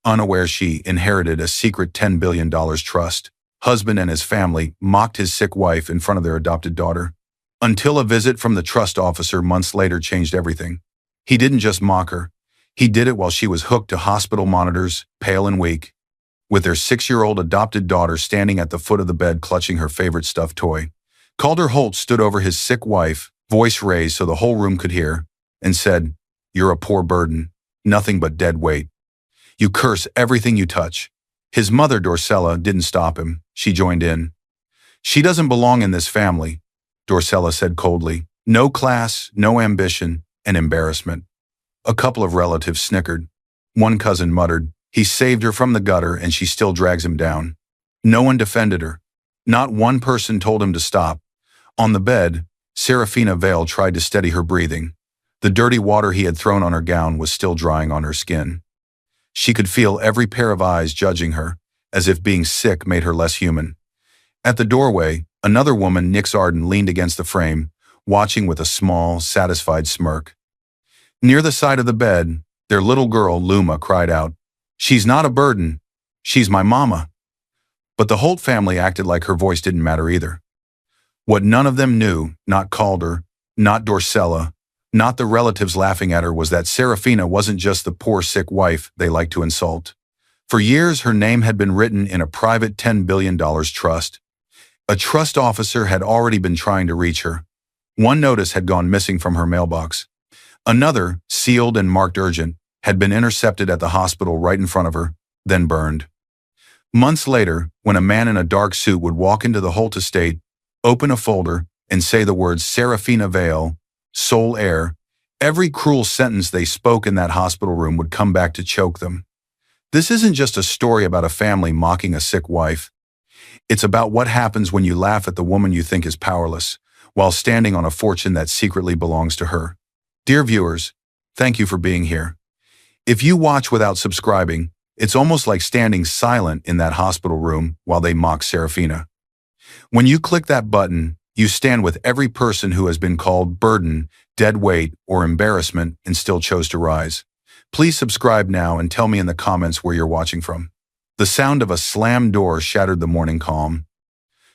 unaware she inherited a secret $10 billion trust. Husband and his family mocked his sick wife in front of their adopted daughter. Until a visit from the trust officer months later changed everything. He didn't just mock her. He did it while she was hooked to hospital monitors, pale and weak, with their 6-year-old adopted daughter standing at the foot of the bed clutching her favorite stuffed toy. Calder Holt stood over his sick wife, voice raised so the whole room could hear, and said, "You're a poor burden, nothing but dead weight. You curse everything you touch." His mother, Dorcella, didn't stop him. She joined in. "She doesn't belong in this family," Dorcella said coldly. "No class, no ambition, and embarrassment." A couple of relatives snickered. One cousin muttered, "He saved her from the gutter and she still drags him down." No one defended her. Not one person told him to stop. On the bed, Serafina Vale tried to steady her breathing. The dirty water he had thrown on her gown was still drying on her skin. She could feel every pair of eyes judging her, as if being sick made her less human. At the doorway, another woman, Nix Arden, leaned against the frame, watching with a small, satisfied smirk. Near the side of the bed, their little girl, Luma, cried out, "She's not a burden. She's my mama." But the Holt family acted like her voice didn't matter either. What none of them knew, not Calder, not Dorcella, not the relatives laughing at her, was that Serafina wasn't just the poor sick wife they liked to insult. For years, her name had been written in a private $10 billion trust. A trust officer had already been trying to reach her. One notice had gone missing from her mailbox. Another, sealed and marked urgent, had been intercepted at the hospital right in front of her, then burned. Months later, when a man in a dark suit would walk into the Holt estate, open a folder, and say the words Serafina Vale, sole heir, every cruel sentence they spoke in that hospital room would come back to choke them. This isn't just a story about a family mocking a sick wife. It's about what happens when you laugh at the woman you think is powerless, while standing on a fortune that secretly belongs to her. Dear viewers, thank you for being here. If you watch without subscribing, it's almost like standing silent in that hospital room while they mock Serafina. When you click that button, you stand with every person who has been called burden, dead weight, or embarrassment and still chose to rise. Please subscribe now and tell me in the comments where you're watching from. The sound of a slammed door shattered the morning calm.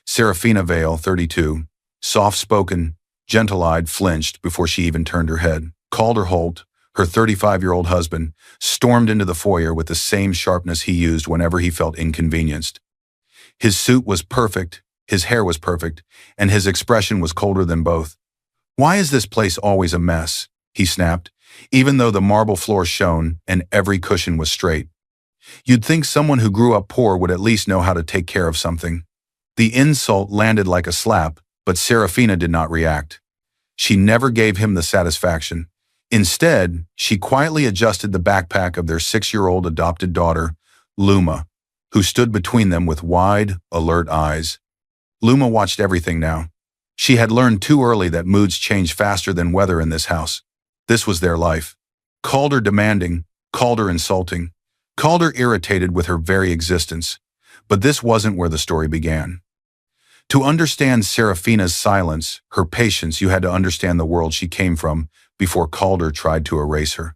Serafina Vale, 32, soft-spoken, gentle-eyed, flinched before she even turned her head. Calder Holt, her 35-year-old husband, stormed into the foyer with the same sharpness he used whenever he felt inconvenienced. His suit was perfect, his hair was perfect, and his expression was colder than both. "Why is this place always a mess?" he snapped, even though the marble floor shone and every cushion was straight. You'd think someone who grew up poor would at least know how to take care of something. The insult landed like a slap, but Serafina did not react. She never gave him the satisfaction. Instead, she quietly adjusted the backpack of their 6-year-old adopted daughter, Luma, who stood between them with wide, alert eyes. Luma watched everything now. She had learned too early that moods change faster than weather in this house. This was their life. Calder demanding, Calder insulting, Calder irritated with her very existence. But this wasn't where the story began. To understand Serafina's silence, her patience, you had to understand the world she came from before Calder tried to erase her.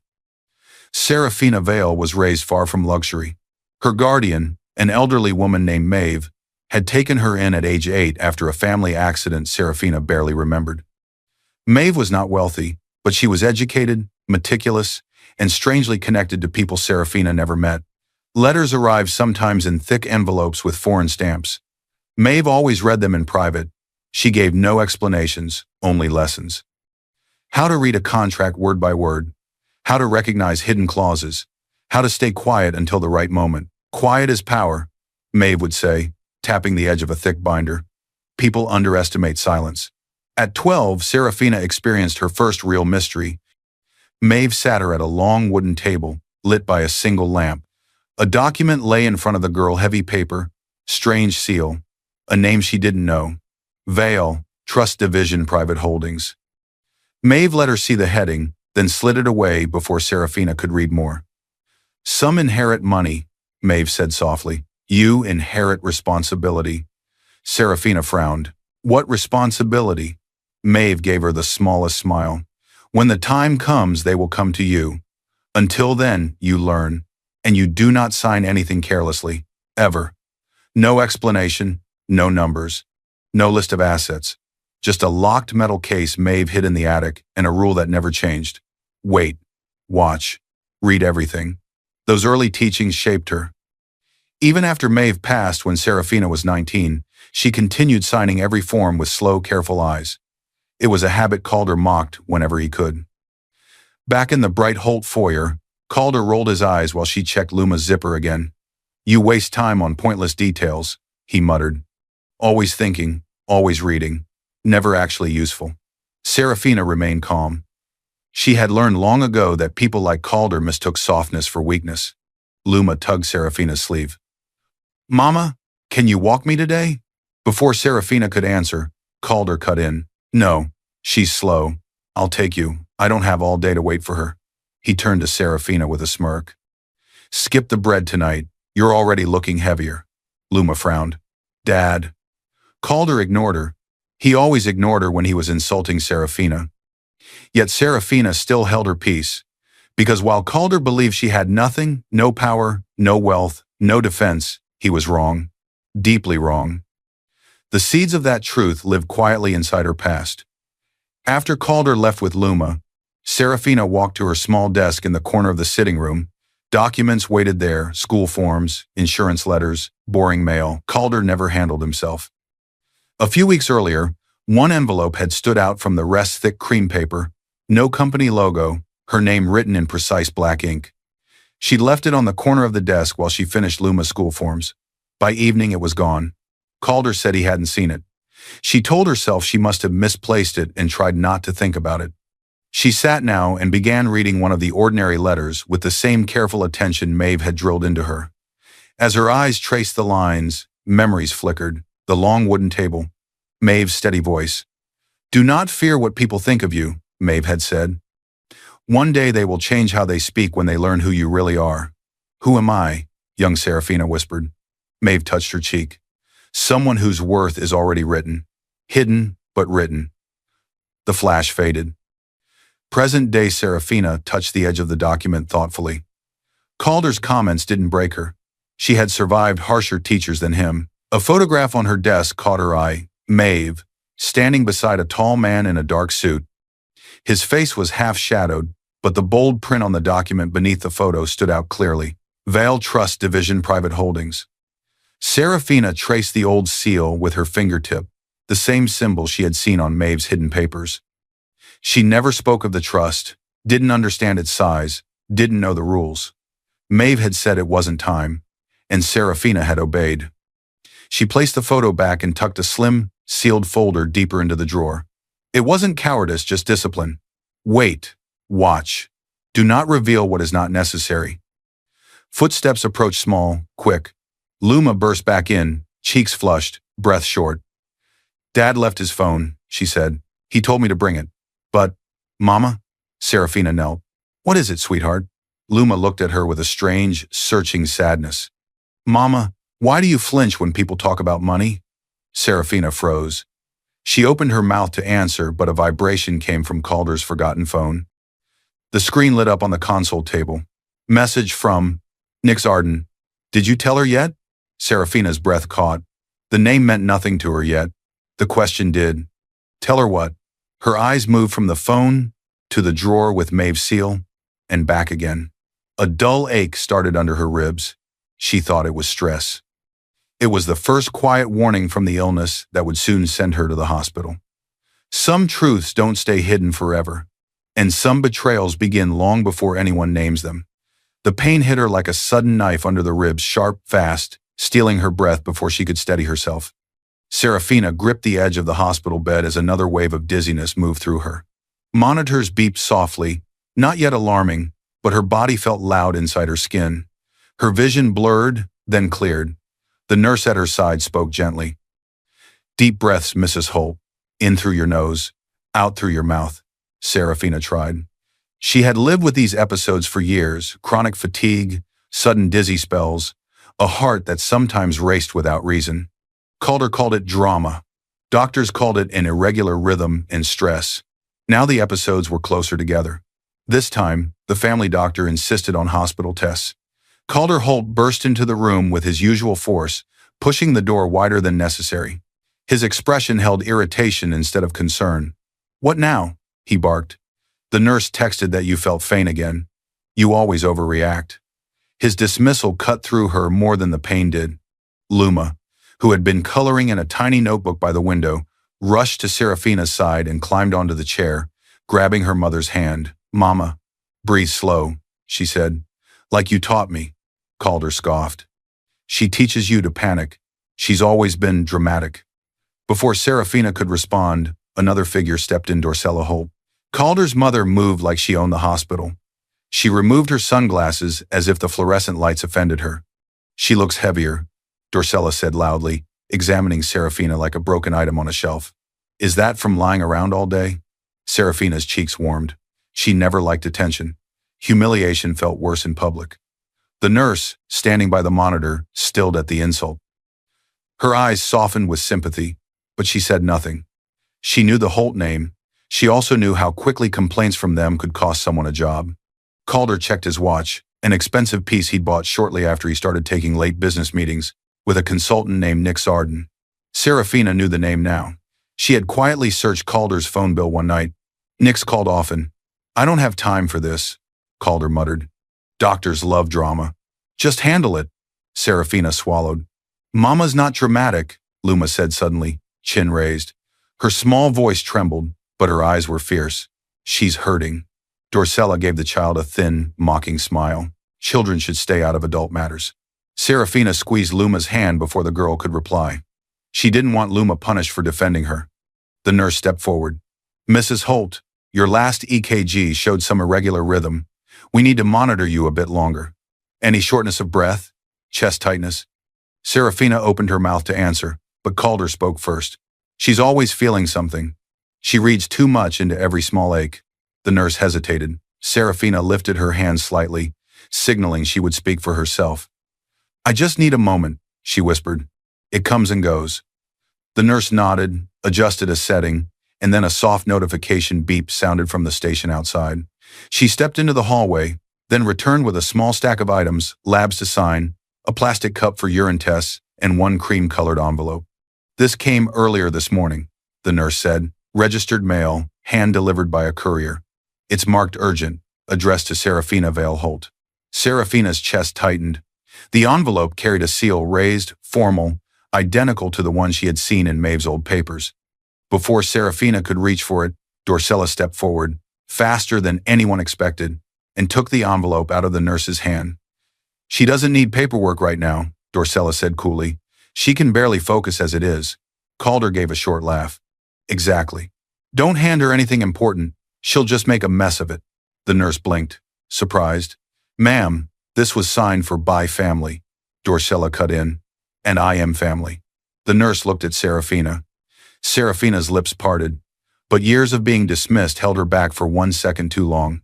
Serafina Vale was raised far from luxury. Her guardian, an elderly woman named Maeve, had taken her in at age 8 after a family accident Serafina barely remembered. Maeve was not wealthy, but she was educated, meticulous, and strangely connected to people Serafina never met. Letters arrived sometimes in thick envelopes with foreign stamps. Maeve always read them in private. She gave no explanations, only lessons. How to read a contract word by word, how to recognize hidden clauses, how to stay quiet until the right moment. "Quiet is power," Maeve would say, tapping the edge of a thick binder. People underestimate silence. At 12, Serafina experienced her first real mystery. Maeve sat her at a long wooden table, lit by a single lamp. A document lay in front of the girl, heavy paper, strange seal, a name she didn't know. Vale, Trust Division Private Holdings. Maeve let her see the heading, then slid it away before Serafina could read more. "Some inherit money," Maeve said softly. "You inherit responsibility." Serafina frowned. "What responsibility?" Maeve gave her the smallest smile. "When the time comes, they will come to you. Until then, you learn. And you do not sign anything carelessly, ever. No explanation, no numbers, no list of assets. Just a locked metal case Maeve hid in the attic and a rule that never changed. Wait, watch, read everything. Those early teachings shaped her. Even after Maeve passed when Serafina was 19, she continued signing every form with slow, careful eyes. It was a habit Calder mocked whenever he could. Back in the bright Holt foyer, Calder rolled his eyes while she checked Luma's zipper again. You waste time on pointless details, he muttered. Always thinking, always reading, never actually useful. Serafina remained calm. She had learned long ago that people like Calder mistook softness for weakness. Luma tugged Serafina's sleeve. Mama, can you walk me today? Before Serafina could answer, Calder cut in. No, she's slow. I'll take you. I don't have all day to wait for her. He turned to Serafina with a smirk. Skip the bread tonight. You're already looking heavier. Luma frowned. Dad. Calder ignored her. He always ignored her when he was insulting Serafina. Yet Serafina still held her peace, because while Calder believed she had nothing, no power, no wealth, no defense, he was wrong. Deeply wrong. The seeds of that truth lived quietly inside her past. After Calder left with Luma, Serafina walked to her small desk in the corner of the sitting room. Documents waited there, school forms, insurance letters, boring mail. Calder never handled himself. A few weeks earlier, one envelope had stood out from the rest thick cream paper, no company logo, her name written in precise black ink. She'd left it on the corner of the desk while she finished Luma's school forms. By evening it was gone. Calder said he hadn't seen it. She told herself she must have misplaced it and tried not to think about it. She sat now and began reading one of the ordinary letters with the same careful attention Maeve had drilled into her. As her eyes traced the lines, memories flickered, the long wooden table. Maeve's steady voice. Do not fear what people think of you, Maeve had said. One day they will change how they speak when they learn who you really are. Who am I? Young Serafina whispered. Maeve touched her cheek. Someone whose worth is already written. Hidden, but written. The flash faded. Present-day Serafina touched the edge of the document thoughtfully. Calder's comments didn't break her. She had survived harsher teachers than him. A photograph on her desk caught her eye. Maeve, standing beside a tall man in a dark suit. His face was half-shadowed, but the bold print on the document beneath the photo stood out clearly. Vale Trust Division Private Holdings. Serafina traced the old seal with her fingertip, the same symbol she had seen on Maeve's hidden papers. She never spoke of the trust, didn't understand its size, didn't know the rules. Maeve had said it wasn't time, and Serafina had obeyed. She placed the photo back and tucked a slim, sealed folder deeper into the drawer. It wasn't cowardice, just discipline. Wait. Watch. Do not reveal what is not necessary. Footsteps approached small, quick. Luma burst back in, cheeks flushed, breath short. Dad left his phone, she said. He told me to bring it. But, Mama? Serafina knelt. What is it, sweetheart? Luma looked at her with a strange, searching sadness. Mama, why do you flinch when people talk about money? Serafina froze. She opened her mouth to answer, but a vibration came from Calder's forgotten phone. The screen lit up on the console table. Message from Nix Arden. Did you tell her yet? Serafina's breath caught. The name meant nothing to her yet. The question did. Tell her what? Her eyes moved from the phone to the drawer with Maeve's seal and back again. A dull ache started under her ribs. She thought it was stress. It was the first quiet warning from the illness that would soon send her to the hospital. Some truths don't stay hidden forever, and some betrayals begin long before anyone names them. The pain hit her like a sudden knife under the ribs, sharp, fast, stealing her breath before she could steady herself. Serafina gripped the edge of the hospital bed as another wave of dizziness moved through her. Monitors beeped softly, not yet alarming, but her body felt loud inside her skin. Her vision blurred, then cleared. The nurse at her side spoke gently. Deep breaths, Mrs. Holt. In through your nose, out through your mouth, Serafina tried. She had lived with these episodes for years, chronic fatigue, sudden dizzy spells, a heart that sometimes raced without reason. Calder called it drama. Doctors called it an irregular rhythm and stress. Now the episodes were closer together. This time, the family doctor insisted on hospital tests. Calder Holt burst into the room with his usual force, pushing the door wider than necessary. His expression held irritation instead of concern. "What now?" he barked. "The nurse texted that you felt faint again. You always overreact." His dismissal cut through her more than the pain did. Luma, who had been coloring in a tiny notebook by the window, rushed to Serafina's side and climbed onto the chair, grabbing her mother's hand. "Mama, breathe slow," she said. "Like you taught me," Calder scoffed. "She teaches you to panic. She's always been dramatic." Before Serafina could respond, another figure stepped in. Dorcella Holt. Calder's mother moved like she owned the hospital. She removed her sunglasses as if the fluorescent lights offended her. "She looks heavier," Dorcella said loudly, examining Serafina like a broken item on a shelf. "Is that from lying around all day?" Serafina's cheeks warmed. She never liked attention. Humiliation felt worse in public. The nurse, standing by the monitor, stilled at the insult. Her eyes softened with sympathy, but she said nothing. She knew the Holt name. She also knew how quickly complaints from them could cost someone a job. Calder checked his watch, an expensive piece he'd bought shortly after he started taking late business meetings, with a consultant named Nick Sarden. Serafina knew the name now. She had quietly searched Calder's phone bill one night. "Nick's called often." "I don't have time for this," Calder muttered. "Doctors love drama." "Just handle it," Serafina swallowed. "Mama's not dramatic," Luma said suddenly, chin raised. Her small voice trembled, but her eyes were fierce. "She's hurting." Dorcella gave the child a thin, mocking smile. Children should stay out of adult matters. Serafina squeezed Luma's hand before the girl could reply. She didn't want Luma punished for defending her. The nurse stepped forward. "Mrs. Holt, your last EKG showed some irregular rhythm. We need to monitor you a bit longer. Any shortness of breath? Chest tightness?" Serafina opened her mouth to answer, but Calder spoke first. "She's always feeling something. She reads too much into every small ache." The nurse hesitated. Serafina lifted her hand slightly, signaling she would speak for herself. "I just need a moment," she whispered. "It comes and goes." The nurse nodded, adjusted a setting, and then a soft notification beep sounded from the station outside. She stepped into the hallway, then returned with a small stack of items, labs to sign, a plastic cup for urine tests, and one cream-colored envelope. "This came earlier this morning," the nurse said. "Registered mail, hand-delivered by a courier. It's marked urgent, addressed to Serafina Vale Holt." Serafina's chest tightened. The envelope carried a seal raised, formal, identical to the one she had seen in Maeve's old papers. Before Serafina could reach for it, Dorcella stepped forward, faster than anyone expected, and took the envelope out of the nurse's hand. "She doesn't need paperwork right now," Dorcella said coolly. "She can barely focus as it is." Calder gave a short laugh. "Exactly. Don't hand her anything important. She'll just make a mess of it." The nurse blinked, surprised. "Ma'am, this was signed for by family," Dorcella cut in. "And I am family." The nurse looked at Serafina. Serafina's lips parted, but years of being dismissed held her back for 1 second too long.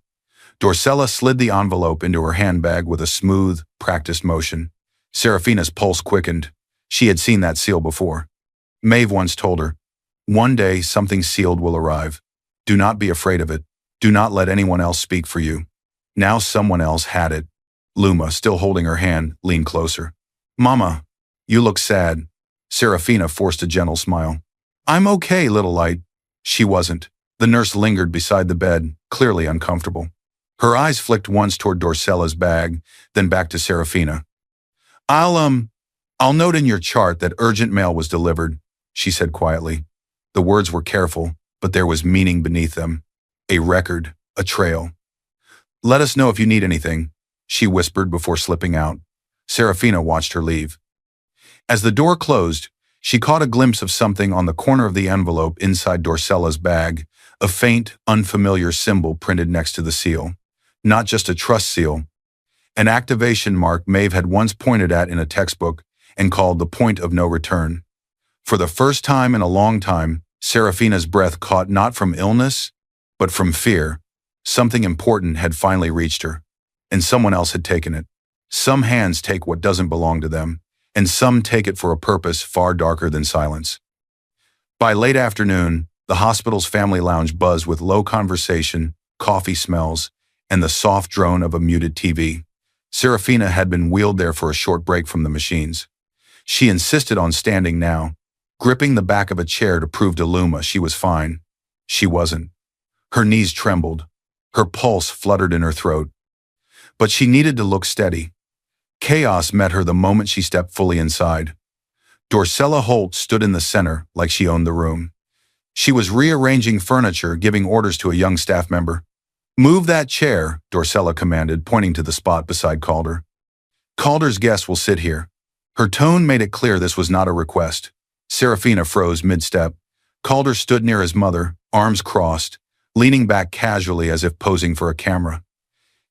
Dorcella slid the envelope into her handbag with a smooth, practiced motion. Serafina's pulse quickened. She had seen that seal before. Maeve once told her, "One day something sealed will arrive. Do not be afraid of it. Do not let anyone else speak for you." Now someone else had it. Luma, still holding her hand, leaned closer. "Mama, you look sad." Serafina forced a gentle smile. "I'm okay, little light." She wasn't. The nurse lingered beside the bed, clearly uncomfortable. Her eyes flicked once toward Dorcella's bag, then back to Serafina. I'll note in your chart that urgent mail was delivered," she said quietly. The words were careful, but there was meaning beneath them. A record, a trail. "Let us know if you need anything," she whispered before slipping out. Serafina watched her leave. As the door closed, she caught a glimpse of something on the corner of the envelope inside Dorcella's bag, a faint, unfamiliar symbol printed next to the seal. Not just a trust seal. An activation mark Maeve had once pointed at in a textbook and called the point of no return. For the first time in a long time, Serafina's breath caught not from illness, but from fear. Something important had finally reached her, and someone else had taken it. Some hands take what doesn't belong to them, and some take it for a purpose far darker than silence. By late afternoon, the hospital's family lounge buzzed with low conversation, coffee smells, and the soft drone of a muted TV. Serafina had been wheeled there for a short break from the machines. She insisted on standing now, gripping the back of a chair to prove to Luma she was fine. She wasn't. Her knees trembled. Her pulse fluttered in her throat. But she needed to look steady. Chaos met her the moment she stepped fully inside. Dorcella Holt stood in the center like she owned the room. She was rearranging furniture, giving orders to a young staff member. "Move that chair," Dorcella commanded, pointing to the spot beside Calder. "Calder's guest will sit here." Her tone made it clear this was not a request. Serafina froze mid-step. Calder stood near his mother, arms crossed, leaning back casually as if posing for a camera.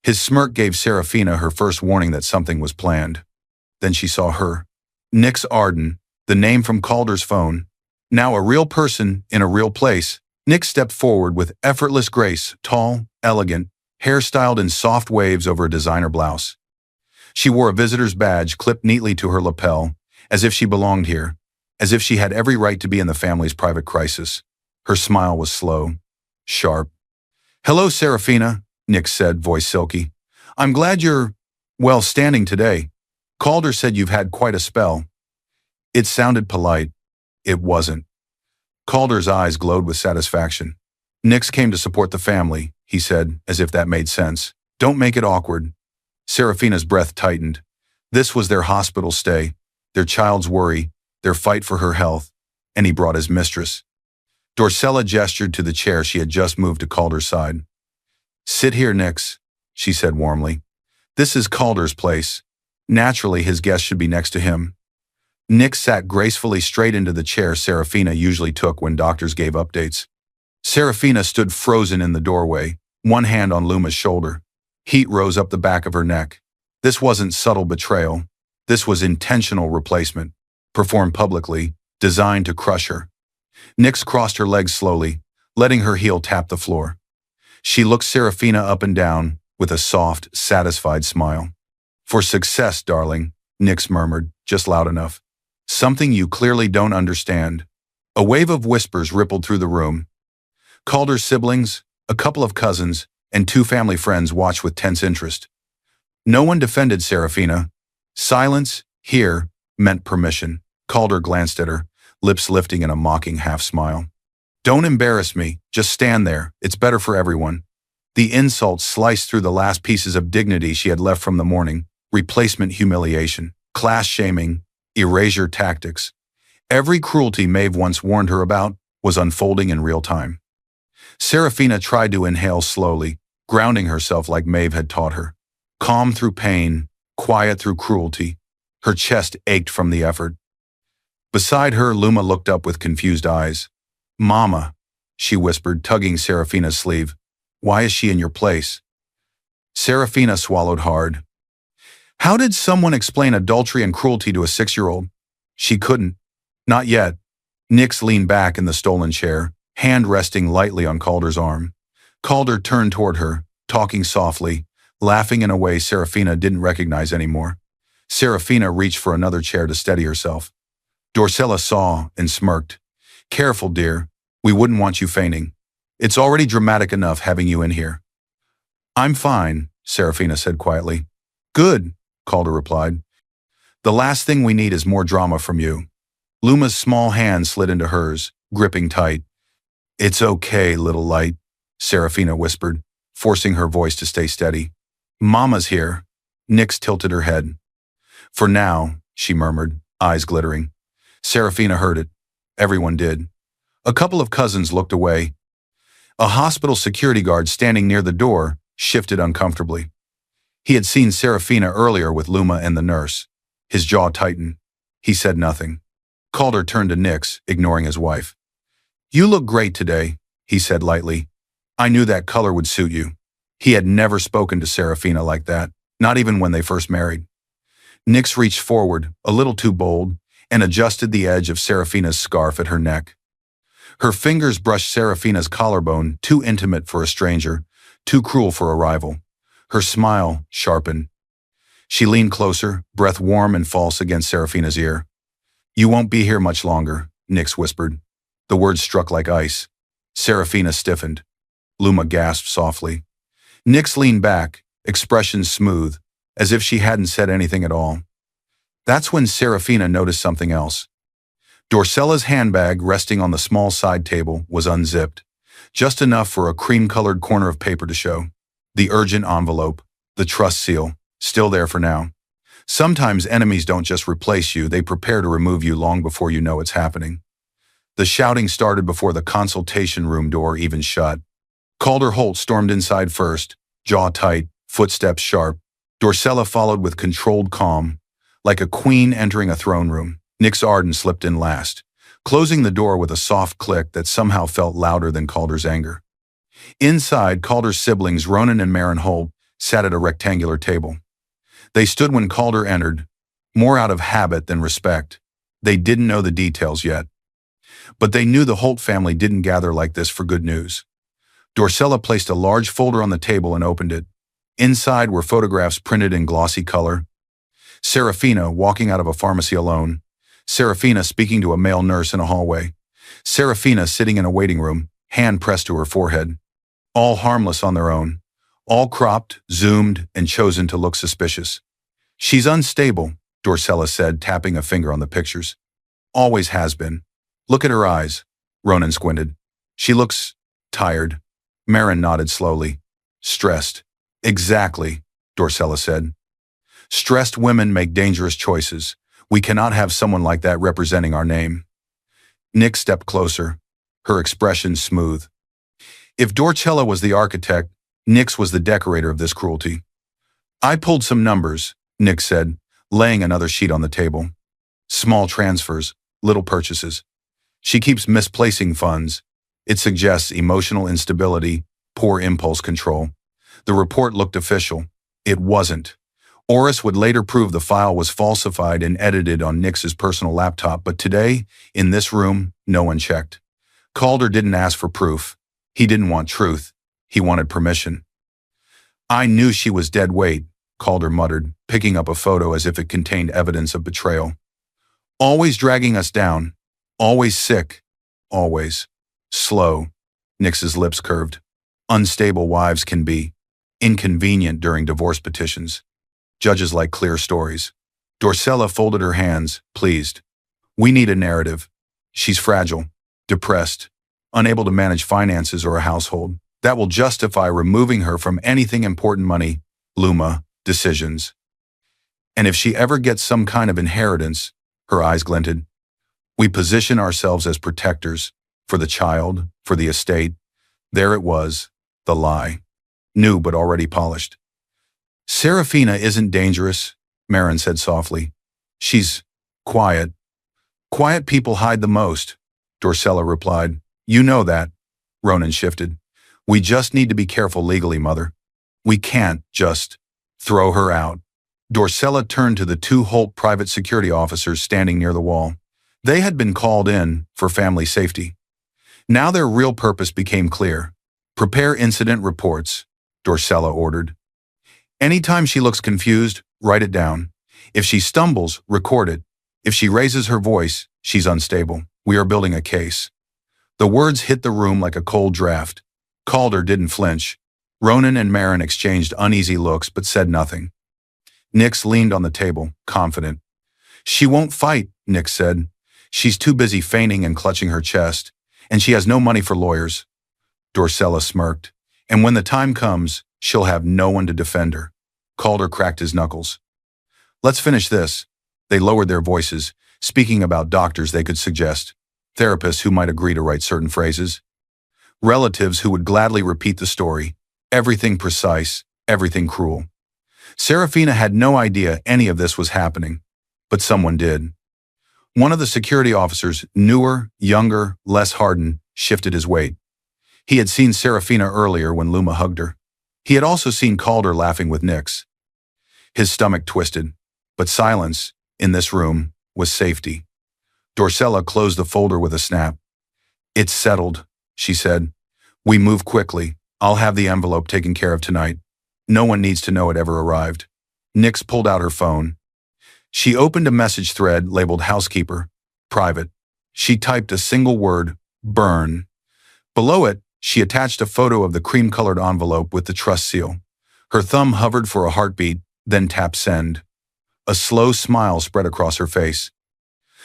His smirk gave Serafina her first warning that something was planned. Then she saw her. Nix Arden, the name from Calder's phone. Now a real person in a real place. Nix stepped forward with effortless grace, tall, elegant, hair styled in soft waves over a designer blouse. She wore a visitor's badge clipped neatly to her lapel, as if she belonged here, as if she had every right to be in the family's private crisis. Her smile was slow, sharp. "Hello, Serafina," Nix said, voice silky. "I'm glad you're, well, standing today. Calder said you've had quite a spell." It sounded polite. It wasn't. Calder's eyes glowed with satisfaction. "Nix came to support the family," he said, as if that made sense. "Don't make it awkward." Serafina's breath tightened. This was their hospital stay, their child's worry, their fight for her health, and he brought his mistress. Dorcella gestured to the chair she had just moved to Calder's side. "Sit here, Nix," she said warmly. "This is Calder's place. Naturally, his guest should be next to him." Nix sat gracefully straight into the chair Serafina usually took when doctors gave updates. Serafina stood frozen in the doorway, one hand on Luma's shoulder. Heat rose up the back of her neck. This wasn't subtle betrayal. This was intentional replacement, performed publicly, designed to crush her. Nix crossed her legs slowly, letting her heel tap the floor. She looked Serafina up and down with a soft, satisfied smile. "For success, darling," Nix murmured, just loud enough. "Something you clearly don't understand." A wave of whispers rippled through the room. Calder's siblings, a couple of cousins, and two family friends watched with tense interest. No one defended Serafina. Silence, here, meant permission. Calder glanced at her, lips lifting in a mocking half-smile. "Don't embarrass me, just stand there, it's better for everyone." The insult sliced through the last pieces of dignity she had left from the morning, replacement humiliation, class shaming, erasure tactics. Every cruelty Maeve once warned her about was unfolding in real time. Serafina tried to inhale slowly, grounding herself like Maeve had taught her. Calm through pain, quiet through cruelty. Her chest ached from the effort. Beside her, Luma looked up with confused eyes. "Mama," she whispered, tugging Serafina's sleeve. "Why is she in your place?" Serafina swallowed hard. How did someone explain adultery and cruelty to a 6-year-old? She couldn't. Not yet. Nix leaned back in the stolen chair, hand resting lightly on Calder's arm. Calder turned toward her, talking softly, laughing in a way Serafina didn't recognize anymore. Serafina reached for another chair to steady herself. Dorcella saw and smirked. "Careful, dear. We wouldn't want you fainting. It's already dramatic enough having you in here." "I'm fine," Serafina said quietly. "Good," Calder replied. "The last thing we need is more drama from you." Luma's small hand slid into hers, gripping tight. "It's okay, little light," Serafina whispered, forcing her voice to stay steady. "Mama's here." Nix tilted her head. "For now," she murmured, eyes glittering. Serafina heard it. Everyone did. A couple of cousins looked away. A hospital security guard standing near the door shifted uncomfortably. He had seen Serafina earlier with Luma and the nurse. His jaw tightened. He said nothing. Calder turned to Nix, ignoring his wife. "You look great today," he said lightly. "I knew that color would suit you." He had never spoken to Serafina like that, not even when they first married. Nix reached forward, a little too bold, and adjusted the edge of Serafina's scarf at her neck. Her fingers brushed Serafina's collarbone, too intimate for a stranger, too cruel for a rival. Her smile sharpened. She leaned closer, breath warm and false against Serafina's ear. "You won't be here much longer," Nix whispered. The words struck like ice. Serafina stiffened. Luma gasped softly. Nix leaned back, expression smooth, as if she hadn't said anything at all. That's when Serafina noticed something else. Dorcella's handbag, resting on the small side table, was unzipped, just enough for a cream-colored corner of paper to show. The urgent envelope, the trust seal, still there for now. Sometimes enemies don't just replace you, they prepare to remove you long before you know it's happening. The shouting started before the consultation room door even shut. Calder Holt stormed inside first, jaw tight, footsteps sharp. Dorcella followed with controlled calm, like a queen entering a throne room. Nix Arden slipped in last, closing the door with a soft click that somehow felt louder than Calder's anger. Inside, Calder's siblings, Ronan and Marin Holt, sat at a rectangular table. They stood when Calder entered, more out of habit than respect. They didn't know the details yet. But they knew the Holt family didn't gather like this for good news. Dorcella placed a large folder on the table and opened it. Inside were photographs printed in glossy color. Serafina walking out of a pharmacy alone. Serafina speaking to a male nurse in a hallway. Serafina sitting in a waiting room, hand pressed to her forehead. All harmless on their own. All cropped, zoomed, and chosen to look suspicious. She's unstable, Dorcella said, tapping a finger on the pictures. Always has been. Look at her eyes. Ronan squinted. She looks tired. Marin nodded slowly. Stressed. Exactly, Dorcella said. Stressed women make dangerous choices. We cannot have someone like that representing our name. Nick stepped closer, her expression smooth. If Dorcella was the architect, Nix was the decorator of this cruelty. I pulled some numbers, Nick said, laying another sheet on the table. Small transfers, little purchases. She keeps misplacing funds. It suggests emotional instability, poor impulse control. The report looked official. It wasn't. Oris would later prove the file was falsified and edited on Nix's personal laptop, but today, in this room, no one checked. Calder didn't ask for proof. He didn't want truth. He wanted permission. I knew she was dead weight, Calder muttered, picking up a photo as if it contained evidence of betrayal. Always dragging us down. Always sick. Always. Slow. Nix's lips curved. Unstable wives can be. Inconvenient during divorce petitions. Judges like clear stories. Dorcella folded her hands, pleased. We need a narrative. She's fragile, depressed, unable to manage finances or a household. That will justify removing her from anything important: money, Luma, decisions. And if she ever gets some kind of inheritance, her eyes glinted, we position ourselves as protectors, for the child, for the estate. There it was, the lie. New but already polished. Serafina isn't dangerous, Marin said softly. She's quiet. Quiet people hide the most, Dorcella replied. You know that. Ronan shifted. We just need to be careful legally, Mother. We can't just throw her out. Dorcella turned to the two Holt private security officers standing near the wall. They had been called in for family safety. Now their real purpose became clear. Prepare incident reports, Dorcella ordered. Anytime she looks confused, write it down. If she stumbles, record it. If she raises her voice, she's unstable. We are building a case. The words hit the room like a cold draft. Calder didn't flinch. Ronan and Marin exchanged uneasy looks but said nothing. Nix leaned on the table, confident. She won't fight, Nix said. She's too busy feigning and clutching her chest, and she has no money for lawyers. Dorcella smirked. And when the time comes, she'll have no one to defend her. Calder cracked his knuckles. Let's finish this. They lowered their voices, speaking about doctors they could suggest, therapists who might agree to write certain phrases, relatives who would gladly repeat the story, everything precise, everything cruel. Serafina had no idea any of this was happening, but someone did. One of the security officers, newer, younger, less hardened, shifted his weight. He had seen Serafina earlier when Luma hugged her. He had also seen Calder laughing with Nix. His stomach twisted, but silence, in this room, was safety. Dorcella closed the folder with a snap. It's settled, she said. We move quickly. I'll have the envelope taken care of tonight. No one needs to know it ever arrived. Nix pulled out her phone. She opened a message thread labeled housekeeper, private. She typed a single word, burn. Below it, she attached a photo of the cream-colored envelope with the trust seal. Her thumb hovered for a heartbeat, then tapped send. A slow smile spread across her face.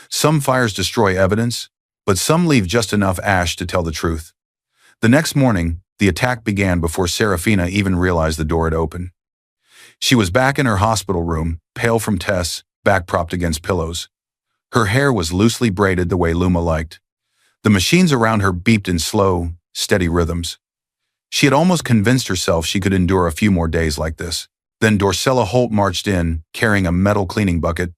Some fires destroy evidence, but some leave just enough ash to tell the truth. The next morning, the attack began before Serafina even realized the door had opened. She was back in her hospital room, pale from tests, back propped against pillows. Her hair was loosely braided the way Luma liked. The machines around her beeped in slow, steady rhythms. She had almost convinced herself she could endure a few more days like this. Then Dorcella Holt marched in, carrying a metal cleaning bucket.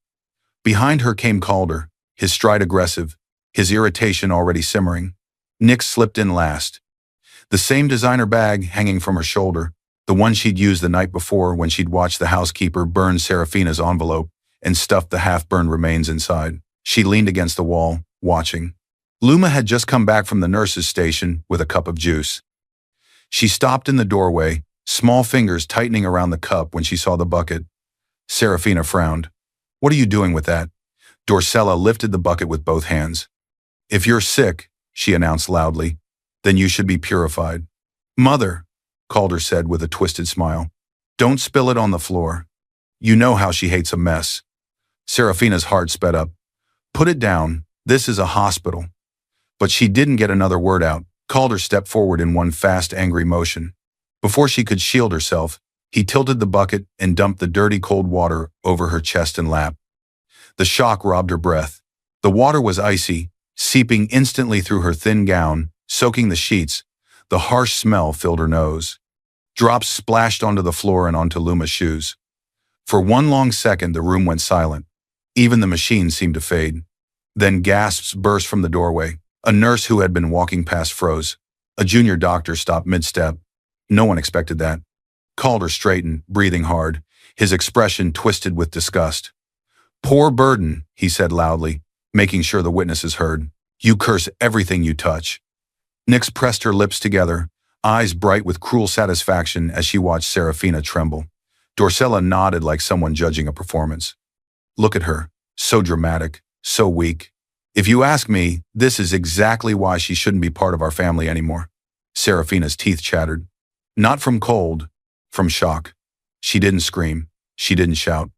Behind her came Calder, his stride aggressive, his irritation already simmering. Nix slipped in last. The same designer bag hanging from her shoulder, the one she'd used the night before when she'd watched the housekeeper burn Serafina's envelope and stuffed the half-burned remains inside. She leaned against the wall, watching. Luma had just come back from the nurse's station with a cup of juice. She stopped in the doorway, small fingers tightening around the cup when she saw the bucket. Serafina frowned. "What are you doing with that?" Dorcella lifted the bucket with both hands. "If you're sick," she announced loudly, "then you should be purified." "Mother," Calder said with a twisted smile, "don't spill it on the floor. You know how she hates a mess." Serafina's heart sped up. "Put it down. This is a hospital." But she didn't get another word out. Calder stepped forward in one fast, angry motion. Before she could shield herself, he tilted the bucket and dumped the dirty, cold water over her chest and lap. The shock robbed her breath. The water was icy, seeping instantly through her thin gown, soaking the sheets. The harsh smell filled her nose. Drops splashed onto the floor and onto Luma's shoes. For one long second, the room went silent. Even the machine seemed to fade. Then gasps burst from the doorway. A nurse who had been walking past froze. A junior doctor stopped mid-step. No one expected that. Calder straightened, breathing hard, his expression twisted with disgust. "Poor Burden," he said loudly, making sure the witnesses heard. "You curse everything you touch." Nix pressed her lips together, eyes bright with cruel satisfaction as she watched Serafina tremble. Dorcella nodded like someone judging a performance. "Look at her, so dramatic, so weak. If you ask me, this is exactly why she shouldn't be part of our family anymore." Serafina's teeth chattered. Not from cold, from shock. She didn't scream. She didn't shout.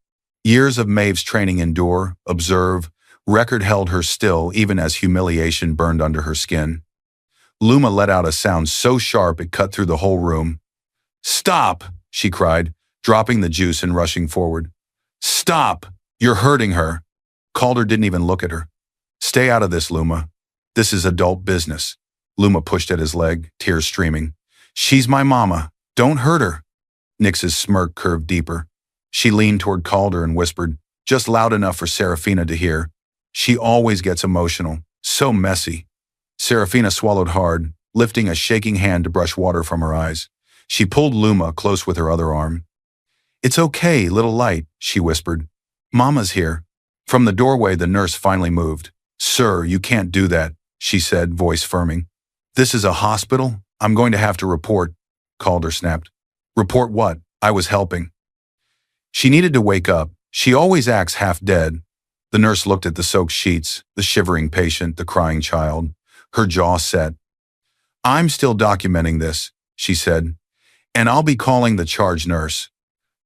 Years of Maeve's training endure, observe, record held her still even as humiliation burned under her skin. Luma let out a sound so sharp it cut through the whole room. "Stop!" she cried, dropping the juice and rushing forward. "Stop! You're hurting her." Calder didn't even look at her. "Stay out of this, Luma. This is adult business." Luma pushed at his leg, tears streaming. "She's my mama. Don't hurt her." Nix's smirk curved deeper. She leaned toward Calder and whispered, just loud enough for Serafina to hear, "She always gets emotional. So messy." Serafina swallowed hard, lifting a shaking hand to brush water from her eyes. She pulled Luma close with her other arm. "It's okay, little light," she whispered. "Mama's here." From the doorway, the nurse finally moved. "Sir, you can't do that," she said, voice firming. "This is a hospital. I'm going to have to report," Calder snapped. "Report what? I was helping." She needed to wake up. She always acts half dead. The nurse looked at the soaked sheets, the shivering patient, the crying child. Her jaw set. "I'm still documenting this," she said, "and I'll be calling the charge nurse."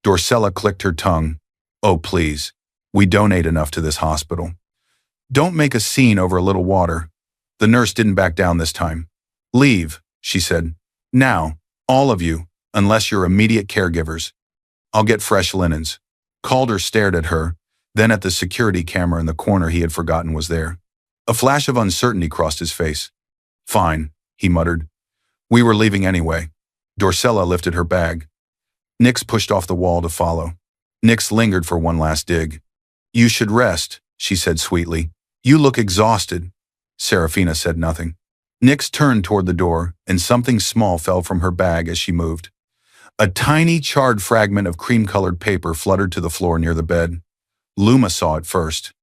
Dorcella clicked her tongue. "Oh, please. We donate enough to this hospital. Don't make a scene over a little water." The nurse didn't back down this time. "Leave," she said. "Now, all of you, unless you're immediate caregivers. I'll get fresh linens." Calder stared at her, then at the security camera in the corner he had forgotten was there. A flash of uncertainty crossed his face. "Fine," he muttered. "We were leaving anyway." Dorcella lifted her bag. Nix pushed off the wall to follow. Nix lingered for one last dig. "You should rest," she said sweetly. "You look exhausted." Serafina said nothing. Nix turned toward the door, and something small fell from her bag as she moved. A tiny, charred fragment of cream-colored paper fluttered to the floor near the bed. Luma saw it first.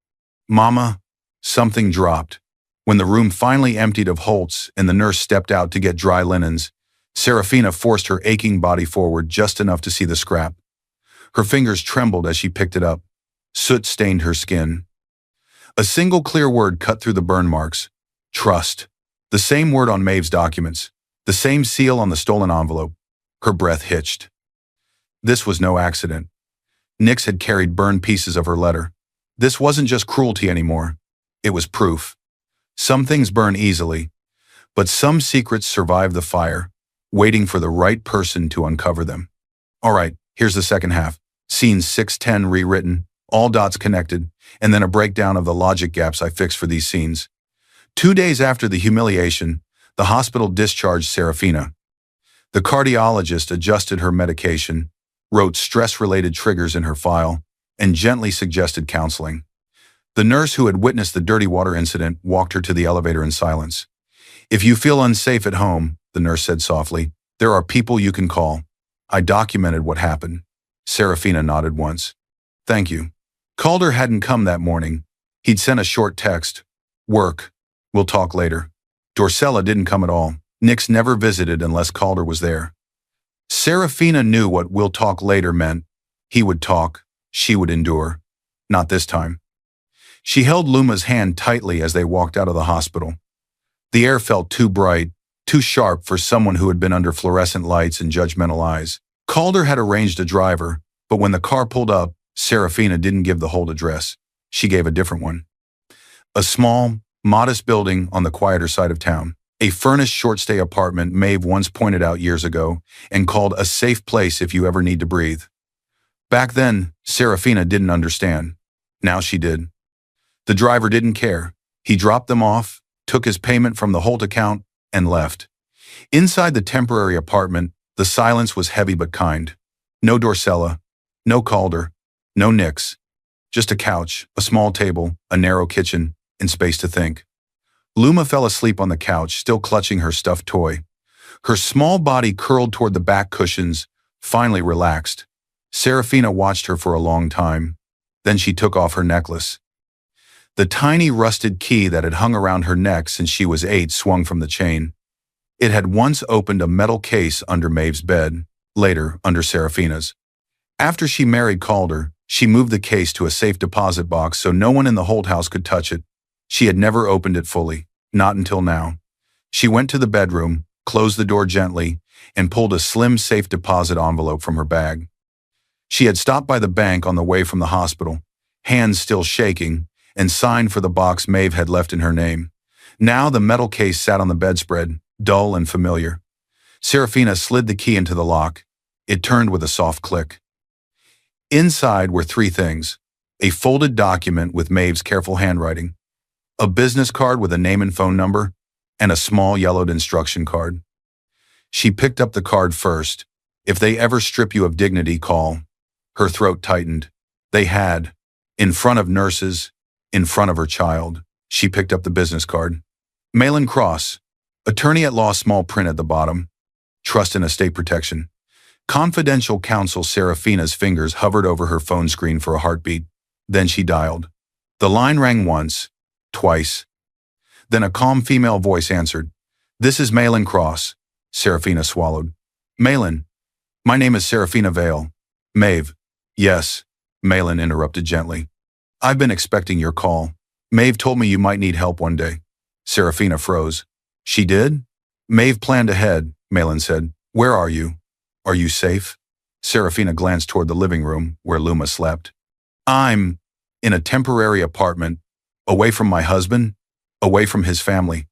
"Mama," something dropped. When the room finally emptied of Holtz and the nurse stepped out to get dry linens, Serafina forced her aching body forward just enough to see the scrap. Her fingers trembled as she picked it up. Soot stained her skin. A single clear word cut through the burn marks. Trust. The same word on Maeve's documents. The same seal on the stolen envelope. Her breath hitched. This was no accident. Nix had carried burned pieces of her letter. This wasn't just cruelty anymore. It was proof. Some things burn easily, but some secrets survive the fire, waiting for the right person to uncover them. All right, here's the second half. Scene 610 rewritten, all dots connected, and then a breakdown of the logic gaps I fixed for these scenes. 2 days after the humiliation, the hospital discharged Serafina. The cardiologist adjusted her medication, wrote stress-related triggers in her file, and gently suggested counseling. The nurse who had witnessed the dirty water incident walked her to the elevator in silence. "If you feel unsafe at home," the nurse said softly, "there are people you can call. I documented what happened." Serafina nodded once. "Thank you." Calder hadn't come that morning. He'd sent a short text. "Work. We'll talk later." Dorcella didn't come at all. Nix never visited unless Calder was there. Serafina knew what "we'll talk later" meant. He would talk. She would endure. Not this time. She held Luma's hand tightly as they walked out of the hospital. The air felt too bright, too sharp for someone who had been under fluorescent lights and judgmental eyes. Calder had arranged a driver, but when the car pulled up, Serafina didn't give the whole address. She gave a different one. A small, modest building on the quieter side of town. A furnished short-stay apartment Maeve once pointed out years ago and called a safe place if you ever need to breathe. Back then, Serafina didn't understand. Now she did. The driver didn't care. He dropped them off, took his payment from the Holt account, and left. Inside the temporary apartment, the silence was heavy but kind. No Dorcella, no Calder, no Nix. Just a couch, a small table, a narrow kitchen, and space to think. Luma fell asleep on the couch, still clutching her stuffed toy. Her small body curled toward the back cushions, finally relaxed. Serafina watched her for a long time. Then she took off her necklace. The tiny rusted key that had hung around her neck since she was 8 swung from the chain. It had once opened a metal case under Maeve's bed, later under Serafina's. After she married Calder, she moved the case to a safe deposit box so no one in the Holt house could touch it. She had never opened it fully, not until now. She went to the bedroom, closed the door gently, and pulled a slim safe deposit envelope from her bag. She had stopped by the bank on the way from the hospital, hands still shaking, and signed for the box Maeve had left in her name. Now the metal case sat on the bedspread, dull and familiar. Serafina slid the key into the lock. It turned with a soft click. Inside were 3 things: a folded document with Maeve's careful handwriting, a business card with a name and phone number, and a small yellowed instruction card. She picked up the card first. "If they ever strip you of dignity, call." Her throat tightened. They had. In front of nurses, in front of her child. She picked up the business card. Malin Cross, attorney at law, small print at the bottom. Trust and estate protection. Confidential counsel. Serafina's fingers hovered over her phone screen for a heartbeat. Then she dialed. The line rang once, twice. Then a calm female voice answered. "This is Malin Cross." Serafina swallowed. "Malin, my name is Serafina Vale." "Maeve." "Yes," Malin interrupted gently. "I've been expecting your call. Maeve told me you might need help one day." Serafina froze. "She did?" "Maeve planned ahead," Malin said. "Where are you? Are you safe?" Serafina glanced toward the living room where Luma slept. "I'm in a temporary apartment, away from my husband, away from his family."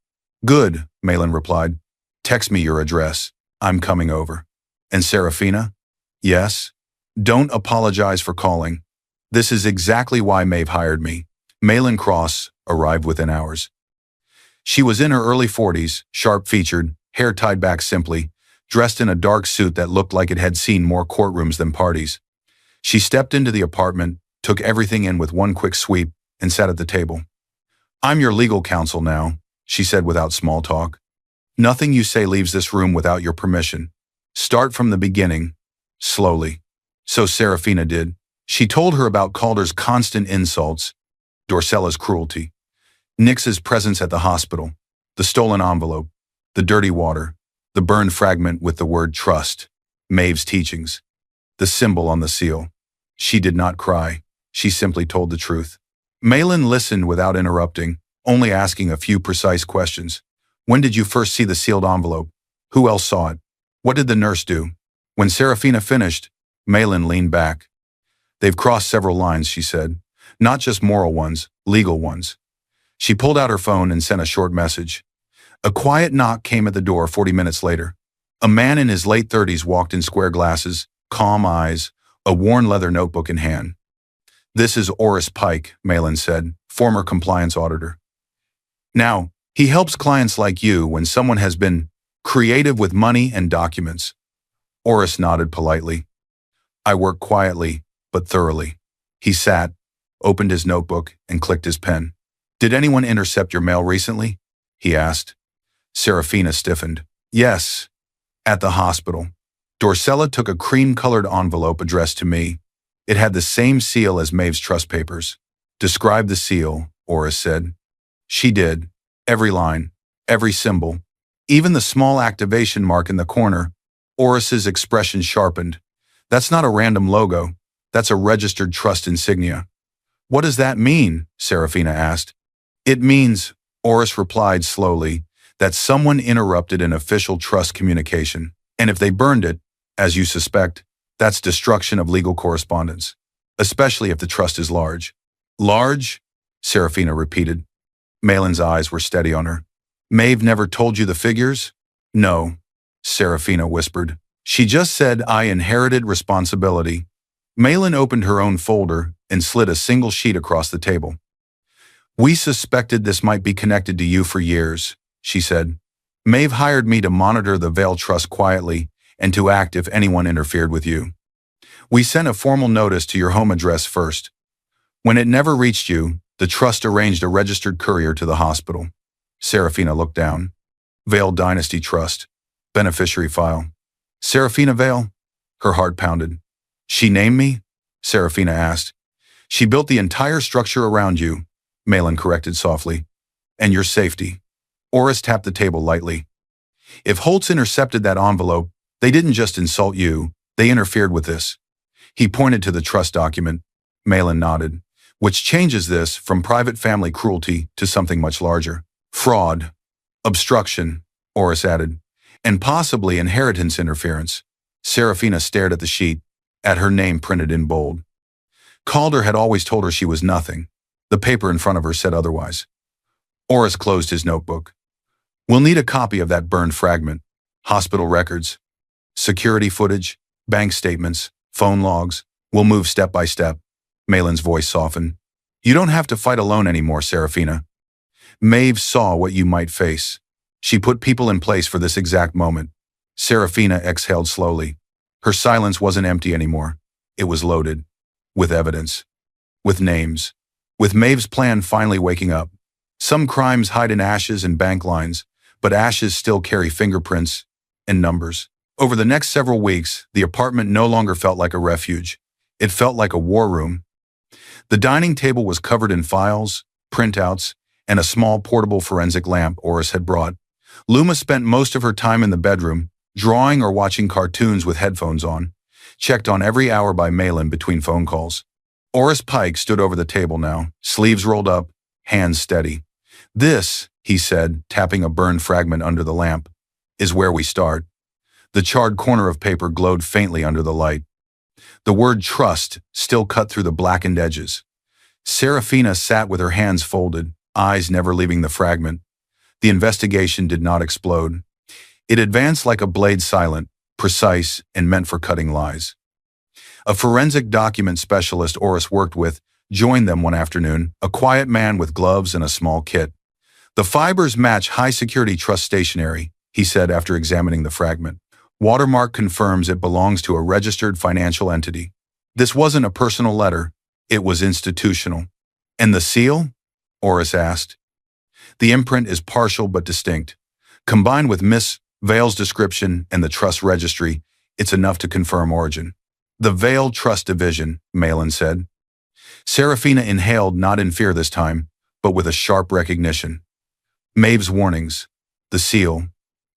"Good," Malin replied. "Text me your address. I'm coming over." "And Serafina?" "Yes." "Don't apologize for calling. This is exactly why Maeve hired me." Malin Cross arrived within hours. She was in her early 40s, sharp-featured, hair tied back simply, dressed in a dark suit that looked like it had seen more courtrooms than parties. She stepped into the apartment, took everything in with one quick sweep, and sat at the table. "I'm your legal counsel now," she said without small talk. "Nothing you say leaves this room without your permission. Start from the beginning, slowly." So Serafina did. She told her about Calder's constant insults, Dorcella's cruelty, Nix's presence at the hospital, the stolen envelope, the dirty water, the burned fragment with the word trust, Maeve's teachings, the symbol on the seal. She did not cry. She simply told the truth. Malin listened without interrupting, only asking a few precise questions. "When did you first see the sealed envelope? Who else saw it? What did the nurse do?" When Serafina finished, Malin leaned back. They've crossed several lines, she said. Not just moral ones, legal ones. She pulled out her phone and sent a short message. A quiet knock came at the door 40 minutes later. A man in his late 30s walked in square glasses, calm eyes, a worn leather notebook in hand. "This is Oris Pike," Malin said, former compliance auditor. "Now, he helps clients like you when someone has been creative with money and documents." Oris nodded politely. "I work quietly, but thoroughly." He sat, opened his notebook, and clicked his pen. "Did anyone intercept your mail recently?" he asked. Serafina stiffened. "Yes, at the hospital. Dorcella took a cream-colored envelope addressed to me. It had the same seal as Maeve's trust papers." "Describe the seal," Oris said. She did. Every line, every symbol, even the small activation mark in the corner. Oris's expression sharpened. "That's not a random logo. That's a registered trust insignia." "What does that mean?" Serafina asked. "It means," Oris replied slowly, "that someone interrupted an official trust communication. And if they burned it, as you suspect, that's destruction of legal correspondence, especially if the trust is large." "Large?" Serafina repeated. Malin's eyes were steady on her. "Maeve never told you the figures?" "No," Serafina whispered. "She just said I inherited responsibility." Malin opened her own folder and slid a single sheet across the table. "We suspected this might be connected to you for years," she said. "Maeve hired me to monitor the Vale Trust quietly and to act if anyone interfered with you. We sent a formal notice to your home address first. When it never reached you, the trust arranged a registered courier to the hospital." Serafina looked down. "Vale Dynasty Trust. Beneficiary file. Serafina Vale?" Her heart pounded. "She named me?" Serafina asked. "She built the entire structure around you," Malin corrected softly. "And your safety." Oris tapped the table lightly. "If Holtz intercepted that envelope, they didn't just insult you, they interfered with this." He pointed to the trust document. Malin nodded. "Which changes this from private family cruelty to something much larger. Fraud, obstruction," Oris added, "and possibly inheritance interference." Serafina stared at the sheet, at her name printed in bold. Calder had always told her she was nothing. The paper in front of her said otherwise. Oris closed his notebook. "We'll need a copy of that burned fragment. Hospital records, security footage, bank statements, phone logs. We'll move step by step." Malin's voice softened. "You don't have to fight alone anymore, Serafina. Maeve saw what you might face. She put people in place for this exact moment." Serafina exhaled slowly. Her silence wasn't empty anymore. It was loaded. With evidence. With names. With Maeve's plan finally waking up. Some crimes hide in ashes and bank lines, but ashes still carry fingerprints and numbers. Over the next several weeks, the apartment no longer felt like a refuge. It felt like a war room. The dining table was covered in files, printouts, and a small portable forensic lamp Oris had brought. Luma spent most of her time in the bedroom, drawing or watching cartoons with headphones on, checked on every hour by Malin between phone calls. Oris Pike stood over the table now, sleeves rolled up, hands steady. "This," he said, tapping a burned fragment under the lamp, "is where we start." The charred corner of paper glowed faintly under the light. The word trust still cut through the blackened edges. Serafina sat with her hands folded, eyes never leaving the fragment. The investigation did not explode. It advanced like a blade, silent, precise, and meant for cutting lies. A forensic document specialist Oris worked with joined them one afternoon, a quiet man with gloves and a small kit. "The fibers match high-security trust stationery," he said after examining the fragment. "Watermark confirms it belongs to a registered financial entity. This wasn't a personal letter, it was institutional." "And the seal?" Oris asked. "The imprint is partial but distinct. Combined with Miss Vale's description and the trust registry, it's enough to confirm origin." "The Vale Trust Division," Malin said. Serafina inhaled, not in fear this time, but with a sharp recognition. Maeve's warnings, the seal,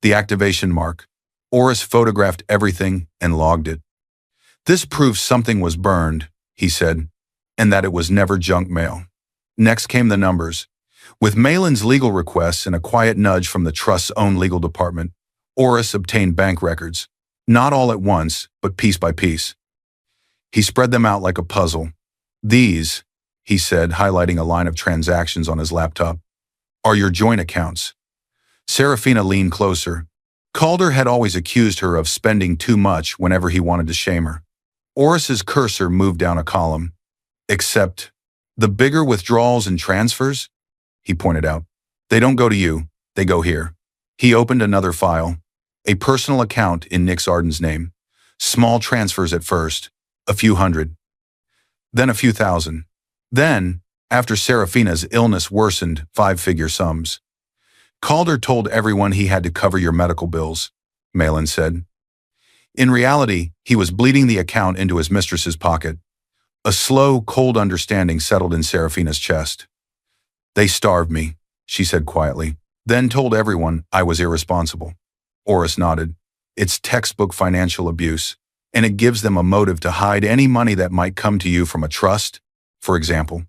the activation mark. Oris photographed everything and logged it. "This proves something was burned," he said, "and that it was never junk mail." Next came the numbers. With Malin's legal requests and a quiet nudge from the trust's own legal department, Oris obtained bank records. Not all at once, but piece by piece. He spread them out like a puzzle. These, he said, highlighting a line of transactions on his laptop, are your joint accounts. Serafina leaned closer. Calder had always accused her of spending too much whenever he wanted to shame her. Oris's cursor moved down a column. Except the bigger withdrawals and transfers, he pointed out. They don't go to you, they go here. He opened another file, a personal account in Nick Arden's name. Small transfers at first, a few hundred, then a few thousand. Then, after Serafina's illness worsened, five-figure sums. Calder told everyone he had to cover your medical bills, Malin said. In reality, he was bleeding the account into his mistress's pocket. A slow, cold understanding settled in Serafina's chest. They starved me, she said quietly, then told everyone I was irresponsible. Oris nodded. It's textbook financial abuse, and it gives them a motive to hide any money that might come to you from a trust, for example.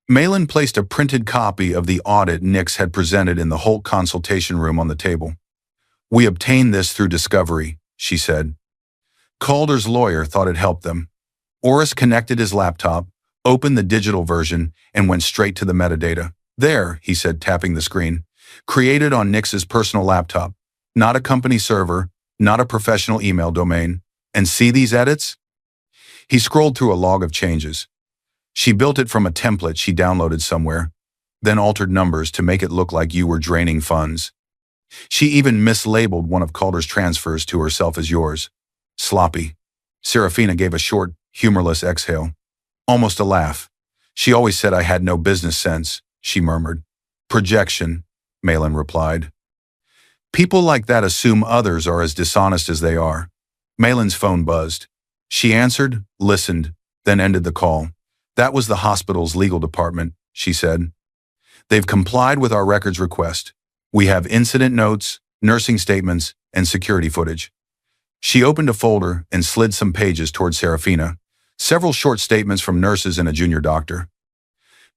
Malin placed a printed copy of the audit Nix had presented in the Holt consultation room on the table. We obtained this through discovery, she said. Calder's lawyer thought it helped them. Oris connected his laptop, opened the digital version, and went straight to the metadata. There, he said, tapping the screen. Created on Nix's personal laptop. Not a company server, not a professional email domain. And see these edits? He scrolled through a log of changes. She built it from a template she downloaded somewhere, then altered numbers to make it look like you were draining funds. She even mislabeled one of Calder's transfers to herself as yours. Sloppy. Serafina gave a short, humorless exhale. Almost a laugh. She always said I had no business sense, she murmured. Projection, Malin replied. People like that assume others are as dishonest as they are. Malin's phone buzzed. She answered, listened, then ended the call. That was the hospital's legal department, she said. They've complied with our records request. We have incident notes, nursing statements, and security footage. She opened a folder and slid some pages toward Serafina, several short statements from nurses and a junior doctor.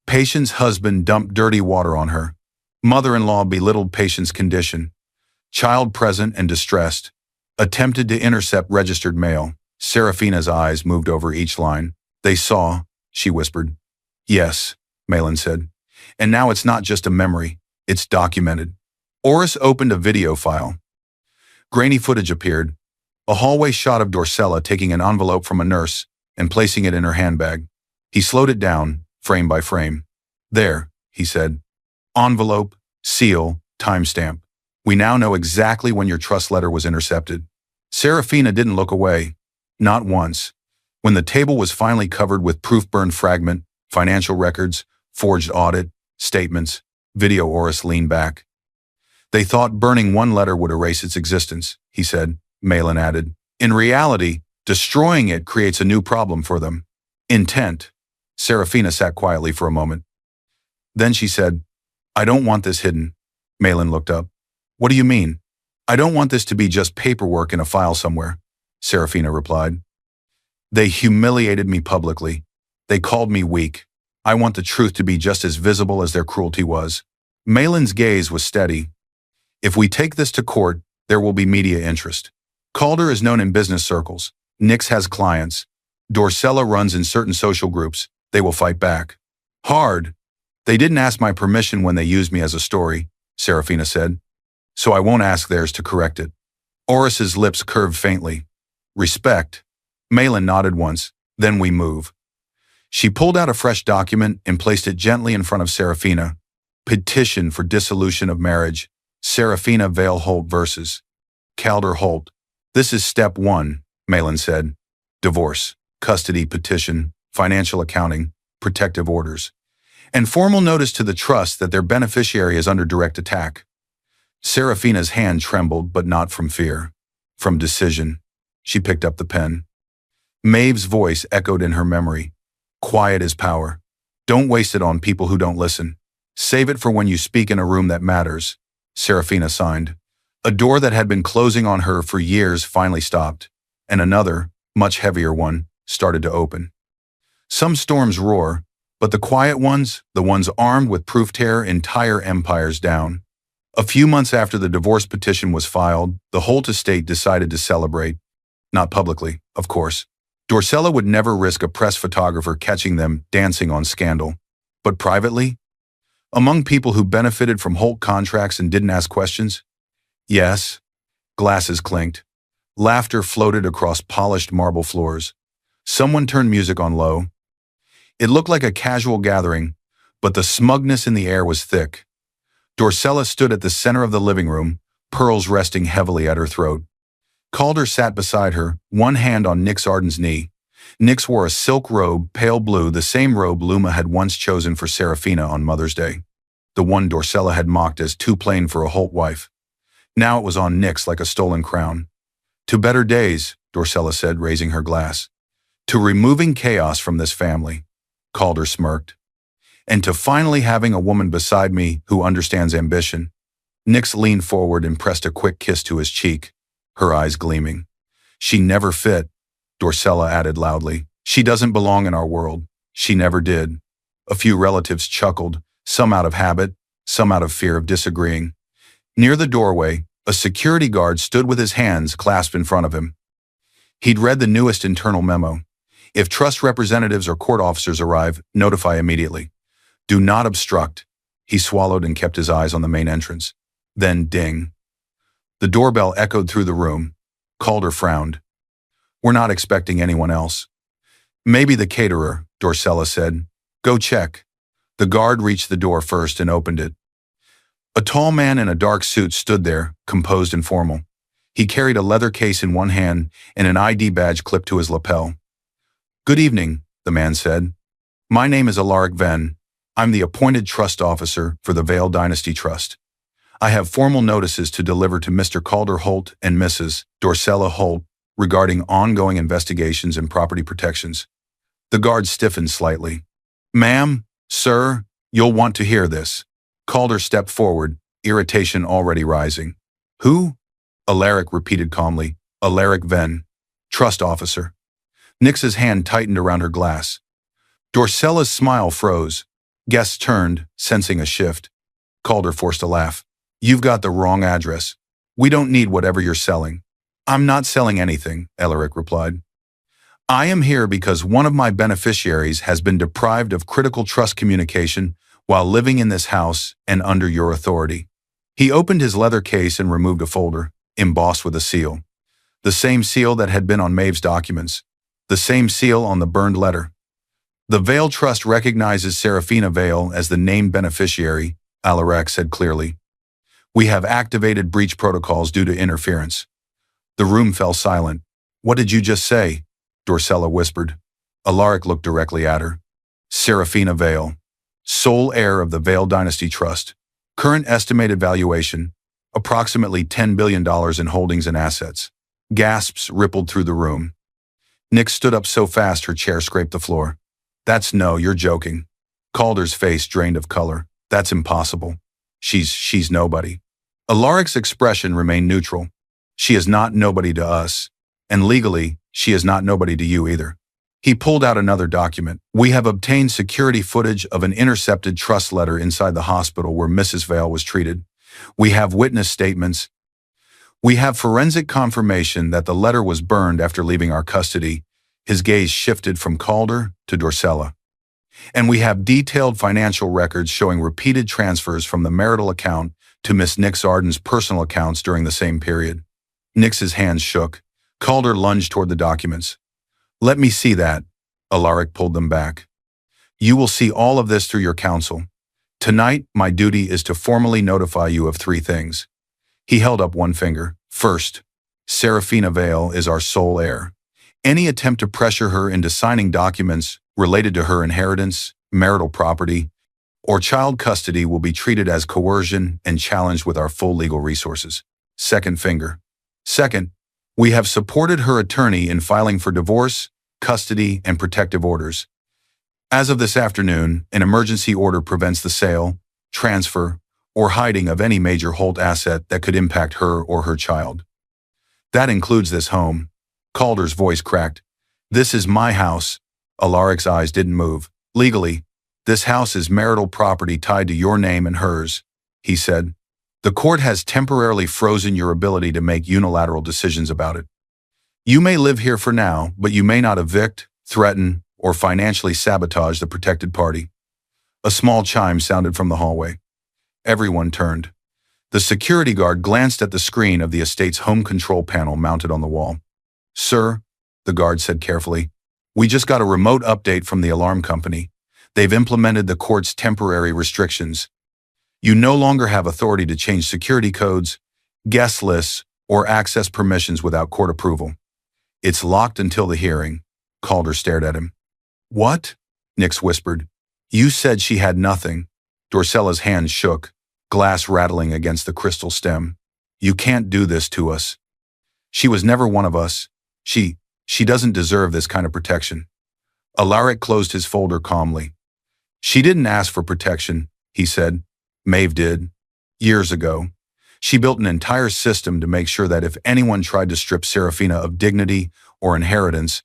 Patient's husband dumped dirty water on her. Mother-in-law belittled patient's condition. Child present and distressed. Attempted to intercept registered mail. Serafina's eyes moved over each line. They saw, she whispered. Yes, Malin said. And now it's not just a memory, it's documented. Oris opened a video file. Grainy footage appeared. A hallway shot of Dorcella taking an envelope from a nurse and placing it in her handbag. He slowed it down, frame by frame. There, he said. Envelope, seal, timestamp. We now know exactly when your trust letter was intercepted. Serafina didn't look away. Not once. When the table was finally covered with proof-burned fragment, financial records, forged audit, statements, video, Oris leaned back. They thought burning one letter would erase its existence, he said. Malin added. In reality, destroying it creates a new problem for them. Intent. Serafina sat quietly for a moment. Then she said, I don't want this hidden. Malin looked up. What do you mean? I don't want this to be just paperwork in a file somewhere, Serafina replied. They humiliated me publicly. They called me weak. I want the truth to be just as visible as their cruelty was. Malin's gaze was steady. If we take this to court, there will be media interest. Calder is known in business circles. Nix has clients. Dorcella runs in certain social groups. They will fight back. Hard. They didn't ask my permission when they used me as a story, Serafina said. So I won't ask theirs to correct it. Oris's lips curved faintly. Respect. Malin nodded once. Then we move. She pulled out a fresh document and placed it gently in front of Serafina. Petition for dissolution of marriage. Serafina Vale Holt versus Calder Holt. This is step 1, Malin said. Divorce, custody petition, financial accounting, protective orders, and formal notice to the trust that their beneficiary is under direct attack. Serafina's hand trembled, but not from fear. From decision. She picked up the pen. Maeve's voice echoed in her memory. Quiet is power. Don't waste it on people who don't listen. Save it for when you speak in a room that matters. Serafina signed. A door that had been closing on her for years finally stopped, and another, much heavier one, started to open. Some storms roar, but the quiet ones, the ones armed with proof, tear entire empires down. A few months after the divorce petition was filed, the Holt estate decided to celebrate. Not publicly, of course. Dorsella would never risk a press photographer catching them dancing on scandal. But privately? Among people who benefited from Holt contracts and didn't ask questions? Yes. Glasses clinked. Laughter floated across polished marble floors. Someone turned music on low. It looked like a casual gathering, but the smugness in the air was thick. Dorsella stood at the center of the living room, pearls resting heavily at her throat. Calder sat beside her, one hand on Nix Arden's knee. Nix wore a silk robe, pale blue, the same robe Luma had once chosen for Serafina on Mother's Day. The one Dorsella had mocked as too plain for a Holt wife. Now it was on Nix like a stolen crown. To better days, Dorsella said, raising her glass. To removing chaos from this family, Calder smirked. And to finally having a woman beside me who understands ambition. Nix leaned forward and pressed a quick kiss to his cheek, her eyes gleaming. She never fit, Dorsella added loudly. She doesn't belong in our world. She never did. A few relatives chuckled, some out of habit, some out of fear of disagreeing. Near the doorway, a security guard stood with his hands clasped in front of him. He'd read the newest internal memo. If trust representatives or court officers arrive, notify immediately. Do not obstruct. He swallowed and kept his eyes on the main entrance. Then ding. The doorbell echoed through the room. Calder frowned. We're not expecting anyone else. Maybe the caterer, Dorsella said. Go check. The guard reached the door first and opened it. A tall man in a dark suit stood there, composed and formal. He carried a leather case in one hand and an ID badge clipped to his lapel. Good evening, the man said. My name is Alaric Venn. I'm the appointed trust officer for the Vale Dynasty Trust. I have formal notices to deliver to Mr. Calder Holt and Mrs. Dorsella Holt regarding ongoing investigations and property protections. The guard stiffened slightly. Ma'am, sir, you'll want to hear this. Calder stepped forward, irritation already rising. Who? Alaric repeated calmly. Alaric Venn, trust officer. Nix's hand tightened around her glass. Dorsella's smile froze. Guests turned, sensing a shift. Calder forced a laugh. You've got the wrong address. We don't need whatever you're selling. I'm not selling anything, Alaric replied. I am here because one of my beneficiaries has been deprived of critical trust communication while living in this house and under your authority. He opened his leather case and removed a folder, embossed with a seal. The same seal that had been on Maeve's documents. The same seal on the burned letter. The Vale Trust recognizes Serafina Vale as the named beneficiary, Alaric said clearly. We have activated breach protocols due to interference. The room fell silent. What did you just say? Dorsella whispered. Alaric looked directly at her. Serafina Vale, sole heir of the Vale Dynasty Trust. Current estimated valuation, approximately $10 billion in holdings and assets. Gasps rippled through the room. Nix stood up so fast her chair scraped the floor. That's no, you're joking. Calder's face drained of color. That's impossible. She's nobody. Alaric's expression remained neutral. She is not nobody to us. And legally, she is not nobody to you either. He pulled out another document. We have obtained security footage of an intercepted trust letter inside the hospital where Mrs. Vale was treated. We have witness statements. We have forensic confirmation that the letter was burned after leaving our custody. His gaze shifted from Calder to Dorsella. And we have detailed financial records showing repeated transfers from the marital account to Miss Nix Arden's personal accounts during the same period. Nix's hands shook. Calder lunged toward the documents. Let me see that. Alaric pulled them back. You will see all of this through your counsel. Tonight, my duty is to formally notify you of 3 things. He held up one finger. First, Serafina Vale is our sole heir. Any attempt to pressure her into signing documents related to her inheritance, marital property, or child custody will be treated as coercion and challenged with our full legal resources. Second finger. Second, we have supported her attorney in filing for divorce, custody, and protective orders. As of this afternoon, an emergency order prevents the sale, transfer, or hiding of any major Holt asset that could impact her or her child. That includes this home. Calder's voice cracked. This is my house. Alaric's eyes didn't move. Legally, this house is marital property tied to your name and hers, he said. The court has temporarily frozen your ability to make unilateral decisions about it. You may live here for now, but you may not evict, threaten, or financially sabotage the protected party. A small chime sounded from the hallway. Everyone turned. The security guard glanced at the screen of the estate's home control panel mounted on the wall. "Sir," the guard said carefully, "we just got a remote update from the alarm company. They've implemented the court's temporary restrictions. You no longer have authority to change security codes, guest lists, or access permissions without court approval. It's locked until the hearing." Calder stared at him. "What?" Nix whispered. "You said she had nothing." Dorcella's hand shook, glass rattling against the crystal stem. "You can't do this to us. She was never one of us. She doesn't deserve this kind of protection." Alaric closed his folder calmly. "She didn't ask for protection," he said. "Maeve did. Years ago. She built an entire system to make sure that if anyone tried to strip Serafina of dignity or inheritance,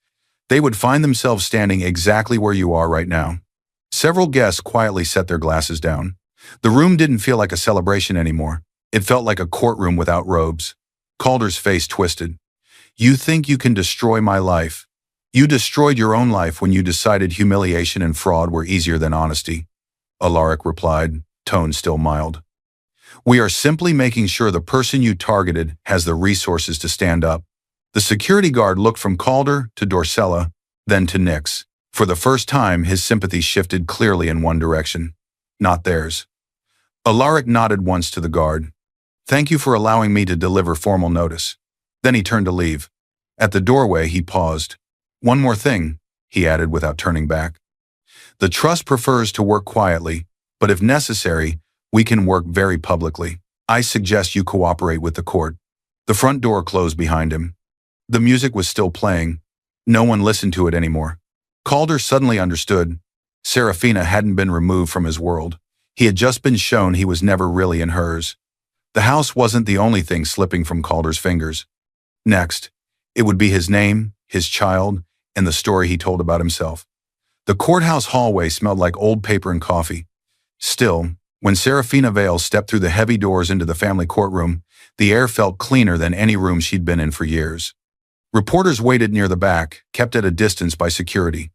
they would find themselves standing exactly where you are right now." Several guests quietly set their glasses down. The room didn't feel like a celebration anymore. It felt like a courtroom without robes. Calder's face twisted. "You think you can destroy my life? You destroyed your own life when you decided humiliation and fraud were easier than honesty." Alaric replied, tone still mild. "We are simply making sure the person you targeted has the resources to stand up." The security guard looked from Calder to Dorcella, then to Nix. For the first time, his sympathy shifted clearly in one direction, not theirs. Alaric nodded once to the guard. "Thank you for allowing me to deliver formal notice." Then he turned to leave. At the doorway, he paused. "One more thing," he added without turning back. "The trust prefers to work quietly, but if necessary, we can work very publicly. I suggest you cooperate with the court." The front door closed behind him. The music was still playing. No one listened to it anymore. Calder suddenly understood. Serafina hadn't been removed from his world. He had just been shown he was never really in hers. The house wasn't the only thing slipping from Calder's fingers. Next, it would be his name, his child, and the story he told about himself. The courthouse hallway smelled like old paper and coffee. Still, when Serafina Vale stepped through the heavy doors into the family courtroom, the air felt cleaner than any room she'd been in for years. Reporters waited near the back, kept at a distance by security.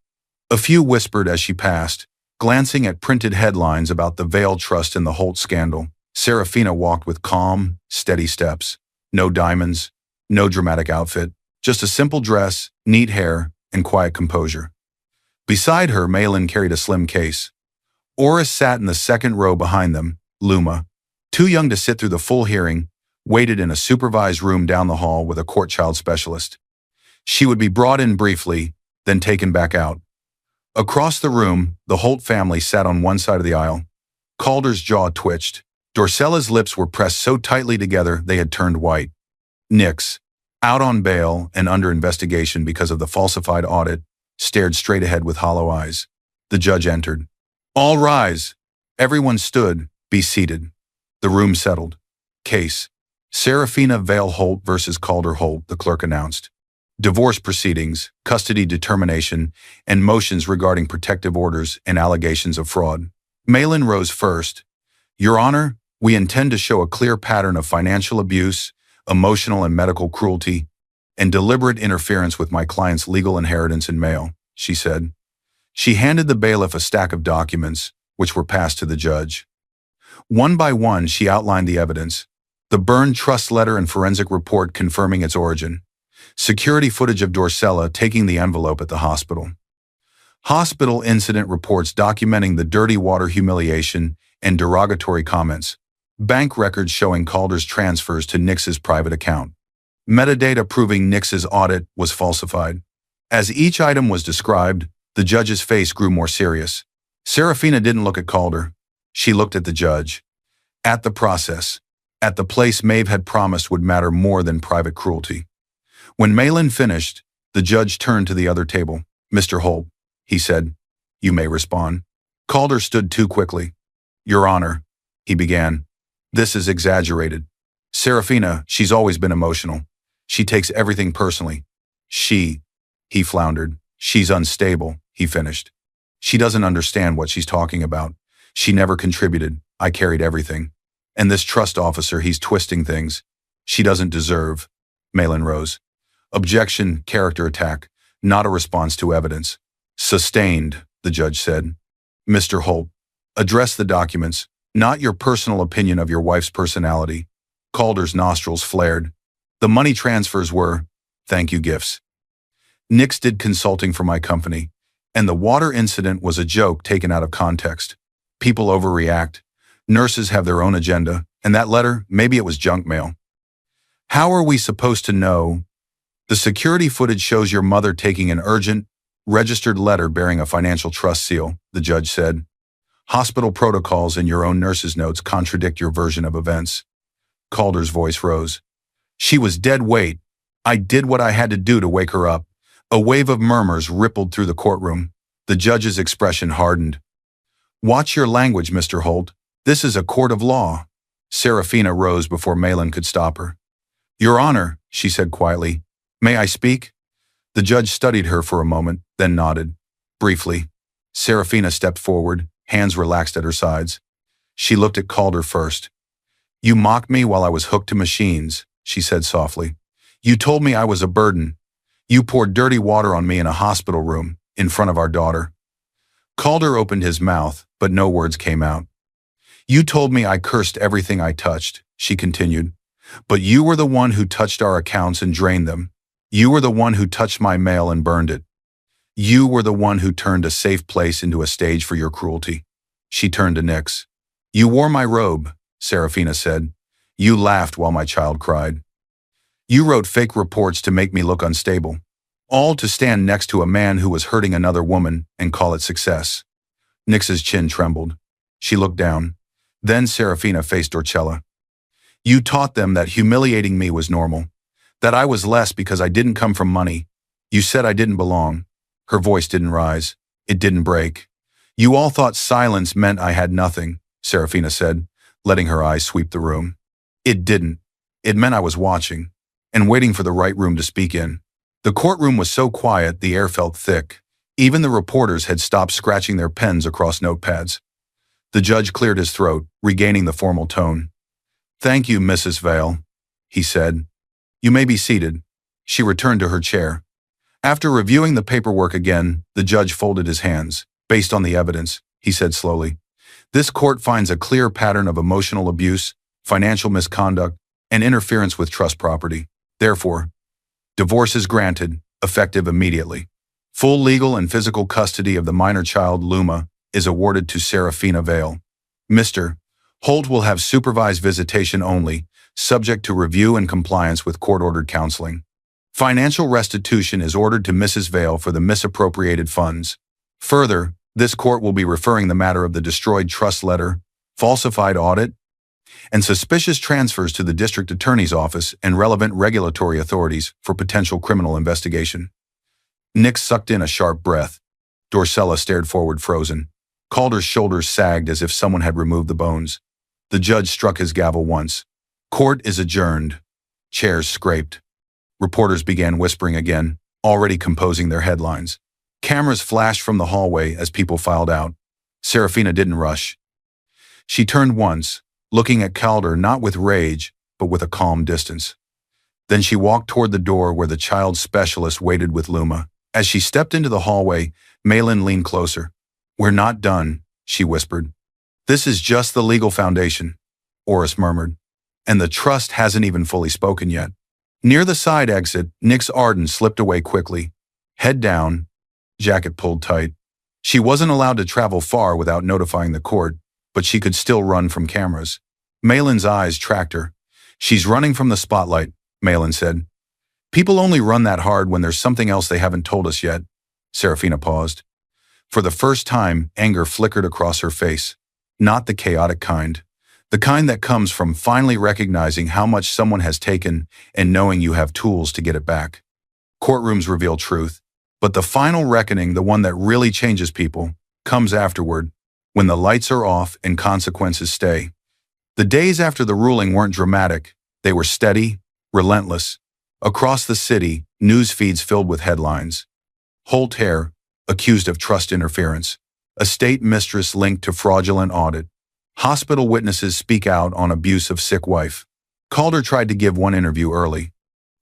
A few whispered as she passed, glancing at printed headlines about the Vale Trust and the Holt scandal. Serafina walked with calm, steady steps. No diamonds, no dramatic outfit, just a simple dress, neat hair, and quiet composure. Beside her, Malin carried a slim case. Oris sat in the second row behind them. Luma, too young to sit through the full hearing, waited in a supervised room down the hall with a court child specialist. She would be brought in briefly, then taken back out. Across the room, the Holt family sat on one side of the aisle. Calder's jaw twitched. Dorcella's lips were pressed so tightly together they had turned white. Nix, out on bail and under investigation because of the falsified audit, stared straight ahead with hollow eyes. The judge entered. "All rise." Everyone stood. "Be seated." The room settled. "Case: Serafina Vale Holt versus Calder Holt," the clerk announced. "Divorce proceedings, custody determination, and motions regarding protective orders and allegations of fraud." Malin rose first. "Your Honor, we intend to show a clear pattern of financial abuse, emotional and medical cruelty, and deliberate interference with my client's legal inheritance and mail," she said. She handed the bailiff a stack of documents, which were passed to the judge. One by one, she outlined the evidence: the burned trust letter and forensic report confirming its origin, security footage of Dorcella taking the envelope at the hospital, hospital incident reports documenting the dirty water humiliation and derogatory comments, bank records showing Calder's transfers to Nix's private account, metadata proving Nix's audit was falsified. As each item was described, the judge's face grew more serious. Serafina didn't look at Calder. She looked at the judge. At the process. At the place Maeve had promised would matter more than private cruelty. When Malin finished, the judge turned to the other table. "Mr. Holt," he said, "you may respond." Calder stood too quickly. "Your Honor," he began, "this is exaggerated. Serafina, she's always been emotional. She takes everything personally. He floundered. "She's unstable," he finished. "She doesn't understand what she's talking about. She never contributed. I carried everything. And this trust officer, he's twisting things. She doesn't deserve." Malin rose. Objection, character attack, not a response to evidence. Sustained, the judge said. Mr. Holt, address the documents, not your personal opinion of your wife's personality. Calder's nostrils flared. The money transfers were, thank you gifts. Nix did consulting for my company, and the water incident was a joke taken out of context. People overreact. Nurses have their own agenda, and that letter, maybe it was junk mail. How are we supposed to know? The security footage shows your mother taking an urgent, registered letter bearing a financial trust seal, the judge said. Hospital protocols and your own nurse's notes contradict your version of events. Calder's voice rose. She was dead weight. I did what I had to do to wake her up. A wave of murmurs rippled through the courtroom. The judge's expression hardened. Watch your language, Mr. Holt. This is a court of law. Serafina rose before Malin could stop her. Your Honor, she said quietly. May I speak? The judge studied her for a moment, then nodded. Briefly, Serafina stepped forward, hands relaxed at her sides. She looked at Calder first. You mocked me while I was hooked to machines, she said softly. You told me I was a burden. You poured dirty water on me in a hospital room, in front of our daughter. Calder opened his mouth, but no words came out. You told me I cursed everything I touched, she continued. But you were the one who touched our accounts and drained them. You were the one who touched my mail and burned it. You were the one who turned a safe place into a stage for your cruelty. She turned to Nix. You wore my robe, Serafina said. You laughed while my child cried. You wrote fake reports to make me look unstable, all to stand next to a man who was hurting another woman and call it success. Nix's chin trembled. She looked down. Then Serafina faced Dorcella. You taught them that humiliating me was normal, that I was less because I didn't come from money. You said I didn't belong. Her voice didn't rise. It didn't break. You all thought silence meant I had nothing, Serafina said, letting her eyes sweep the room. It didn't. It meant I was watching, and waiting for the right room to speak in. The courtroom was so quiet the air felt thick. Even the reporters had stopped scratching their pens across notepads. The judge cleared his throat, regaining the formal tone. Thank you, Mrs. Vale, he said. You may be seated. She returned to her chair. After reviewing the paperwork again, the judge folded his hands. Based on the evidence, he said slowly, this court finds a clear pattern of emotional abuse, financial misconduct, and interference with trust property. Therefore, divorce is granted, effective immediately. Full legal and physical custody of the minor child, Luma, is awarded to Serafina Vale. Mr. Holt will have supervised visitation only, subject to review and compliance with court-ordered counseling. Financial restitution is ordered to Mrs. Vale for the misappropriated funds. Further, this court will be referring the matter of the destroyed trust letter, falsified audit, and suspicious transfers to the district attorney's office and relevant regulatory authorities for potential criminal investigation. Nix sucked in a sharp breath. Dorcella stared forward frozen. Calder's shoulders sagged as if someone had removed the bones. The judge struck his gavel once. Court is adjourned. Chairs scraped. Reporters began whispering again, already composing their headlines. Cameras flashed from the hallway as people filed out. Serafina didn't rush. She turned once, looking at Calder not with rage, but with a calm distance. Then she walked toward the door where the child specialist waited with Luma. As she stepped into the hallway, Malin leaned closer. We're not done, she whispered. This is just the legal foundation, Oris murmured. And the trust hasn't even fully spoken yet. Near the side exit, Nix Arden slipped away quickly. Head down, jacket pulled tight. She wasn't allowed to travel far without notifying the court, but she could still run from cameras. Malin's eyes tracked her. She's running from the spotlight, Malin said. People only run that hard when there's something else they haven't told us yet. Serafina paused. For the first time, anger flickered across her face. Not the chaotic kind. The kind that comes from finally recognizing how much someone has taken and knowing you have tools to get it back. Courtrooms reveal truth, but the final reckoning, the one that really changes people, comes afterward, when the lights are off and consequences stay. The days after the ruling weren't dramatic. They were steady, relentless. Across the city, news feeds filled with headlines. Holt Hare, accused of trust interference. Estate mistress linked to fraudulent audit. Hospital witnesses speak out on abuse of sick wife. Calder tried to give one interview early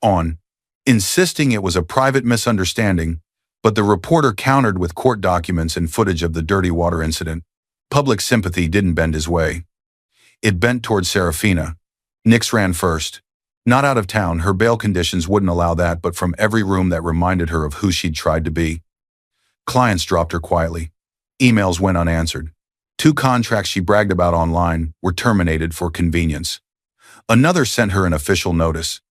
on, insisting it was a private misunderstanding, but the reporter countered with court documents and footage of the dirty water incident. Public sympathy didn't bend his way. It bent toward Serafina. Nix ran first. Not out of town, her bail conditions wouldn't allow that, but from every room that reminded her of who she'd tried to be. Clients dropped her quietly. Emails went unanswered. 2 contracts she bragged about online were terminated for convenience. Another sent her an official notice.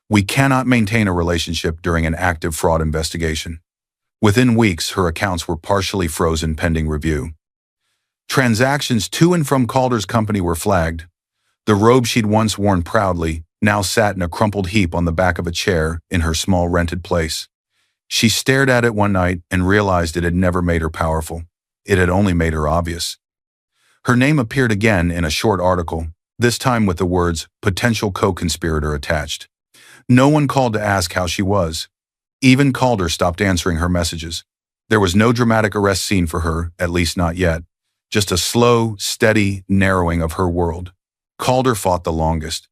We cannot maintain a relationship during an active fraud investigation. Within weeks, her accounts were partially frozen pending review. Transactions to and from Calder's company were flagged. The robe she'd once worn proudly now sat in a crumpled heap on the back of a chair in her small rented place. She stared at it one night and realized it had never made her powerful. It had only made her obvious. Her name appeared again in a short article, this time with the words "potential co-conspirator" attached. No one called to ask how she was. Even Calder stopped answering her messages. There was no dramatic arrest scene for her, at least not yet. Just a slow, steady narrowing of her world. Calder fought the longest.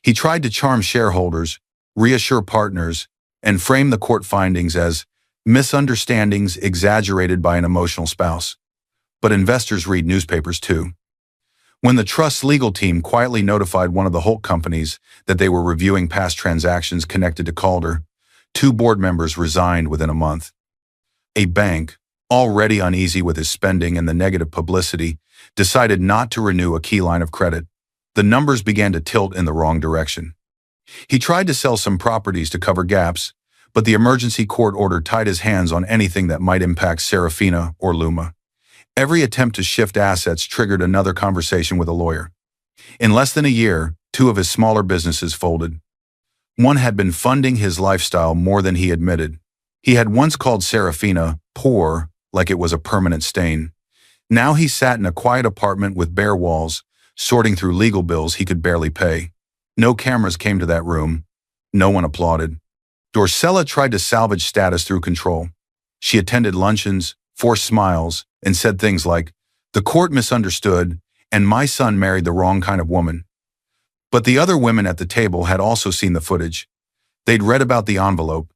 He tried to charm shareholders, reassure partners, and frame the court findings as misunderstandings exaggerated by an emotional spouse. But investors read newspapers too. When the trust's legal team quietly notified one of the Holt companies that they were reviewing past transactions connected to Calder, 2 board members resigned within a month. A bank, already uneasy with his spending and the negative publicity, decided not to renew a key line of credit. The numbers began to tilt in the wrong direction. He tried to sell some properties to cover gaps, but the emergency court order tied his hands on anything that might impact Serafina or Luma. Every attempt to shift assets triggered another conversation with a lawyer. In less than a year, 2 of his smaller businesses folded. One had been funding his lifestyle more than he admitted. He had once called Serafina poor, like it was a permanent stain. Now he sat in a quiet apartment with bare walls, sorting through legal bills he could barely pay. No cameras came to that room. No one applauded. Dorcella tried to salvage status through control. She attended luncheons, forced smiles, and said things like, "The court misunderstood, and my son married the wrong kind of woman." But the other women at the table had also seen the footage. They'd read about the envelope.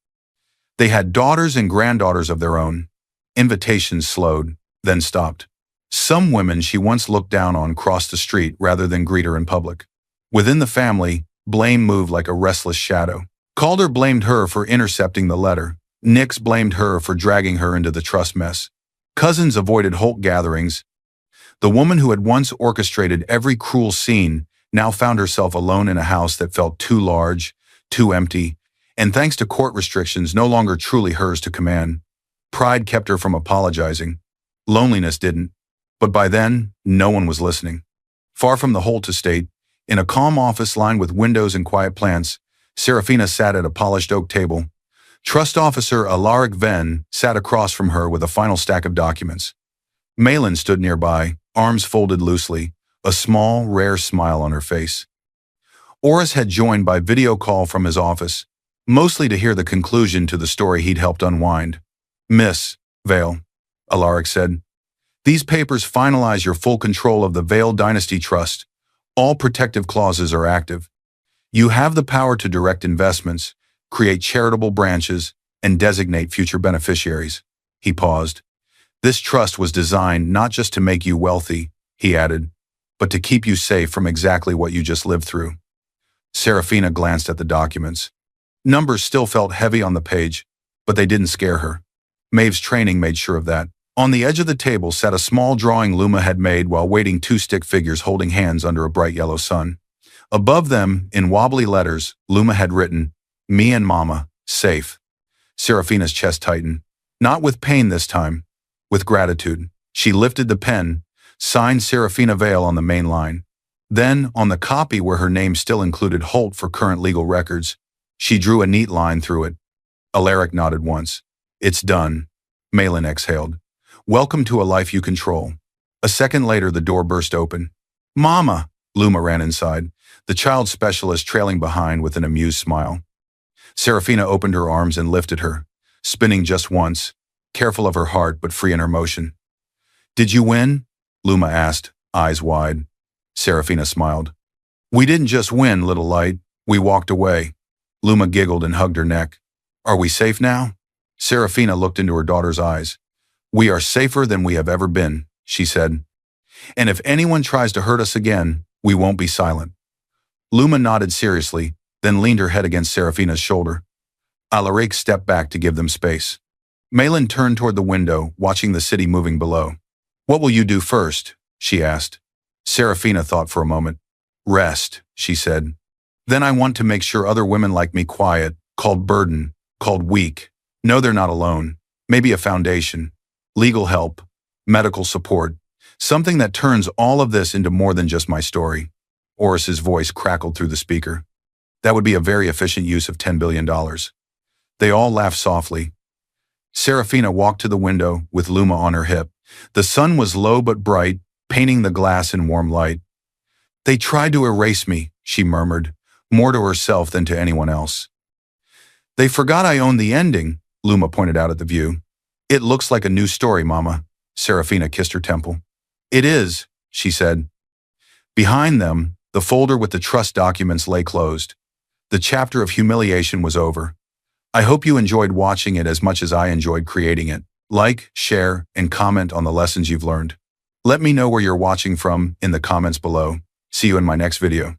They had daughters and granddaughters of their own. Invitations slowed, then stopped. Some women she once looked down on crossed the street rather than greet her in public. Within the family, blame moved like a restless shadow. Calder blamed her for intercepting the letter. Nix blamed her for dragging her into the trust mess. Cousins avoided Holt gatherings. The woman who had once orchestrated every cruel scene now found herself alone in a house that felt too large, too empty, and thanks to court restrictions no longer truly hers to command. Pride kept her from apologizing. Loneliness didn't. But by then, no one was listening. Far from the Holt estate, in a calm office lined with windows and quiet plants, Serafina sat at a polished oak table. Trust officer Alaric Venn sat across from her with a final stack of documents. Malin stood nearby, arms folded loosely, a small, rare smile on her face. Oris had joined by video call from his office, mostly to hear the conclusion to the story he'd helped unwind. "Miss Vale," Alaric said, "these papers finalize your full control of the Vale Dynasty Trust. All protective clauses are active. You have the power to direct investments, create charitable branches, and designate future beneficiaries." He paused. "This trust was designed not just to make you wealthy," he added, "but to keep you safe from exactly what you just lived through." Serafina glanced at the documents. Numbers still felt heavy on the page, but they didn't scare her. Maeve's training made sure of that. On the edge of the table sat a small drawing Luma had made while waiting 2 stick figures holding hands under a bright yellow sun. Above them, in wobbly letters, Luma had written, "Me and Mama, safe." Serafina's chest tightened. Not with pain this time, with gratitude. She lifted the pen, signed Serafina Vale on the main line. Then, on the copy where her name still included Holt for current legal records, she drew a neat line through it. Alaric nodded once. "It's done." Malin exhaled. "Welcome to a life you control." A second later, the door burst open. "Mama!" Luma ran inside, the child specialist trailing behind with an amused smile. Serafina opened her arms and lifted her, spinning just once, careful of her heart but free in her motion. "Did you win?" Luma asked, eyes wide. Serafina smiled. "We didn't just win, little light. We walked away." Luma giggled and hugged her neck. Are we safe now? Serafina looked into her daughter's eyes. We are safer than we have ever been, she said. And if anyone tries to hurt us again, we won't be silent. Luma nodded seriously, then leaned her head against Serafina's shoulder. Alaric stepped back to give them space. Malin turned toward the window, watching the city moving below. What will you do first? She asked. Serafina thought for a moment. Rest, she said. Then I want to make sure other women like me quiet, called burden, called weak, know they're not alone. Maybe a foundation, legal help, medical support, something that turns all of this into more than just my story. Oris's voice crackled through the speaker. That would be a very efficient use of $10 billion. They all laughed softly. Serafina walked to the window with Luma on her hip. The sun was low but bright, painting the glass in warm light. They tried to erase me, she murmured, more to herself than to anyone else. They forgot I owned the ending, Luma pointed out at the view. It looks like a new story, Mama. Serafina kissed her temple. It is, she said. Behind them, the folder with the trust documents lay closed. The chapter of humiliation was over. I hope you enjoyed watching it as much as I enjoyed creating it. Like, share, and comment on the lessons you've learned. Let me know where you're watching from in the comments below. See you in my next video.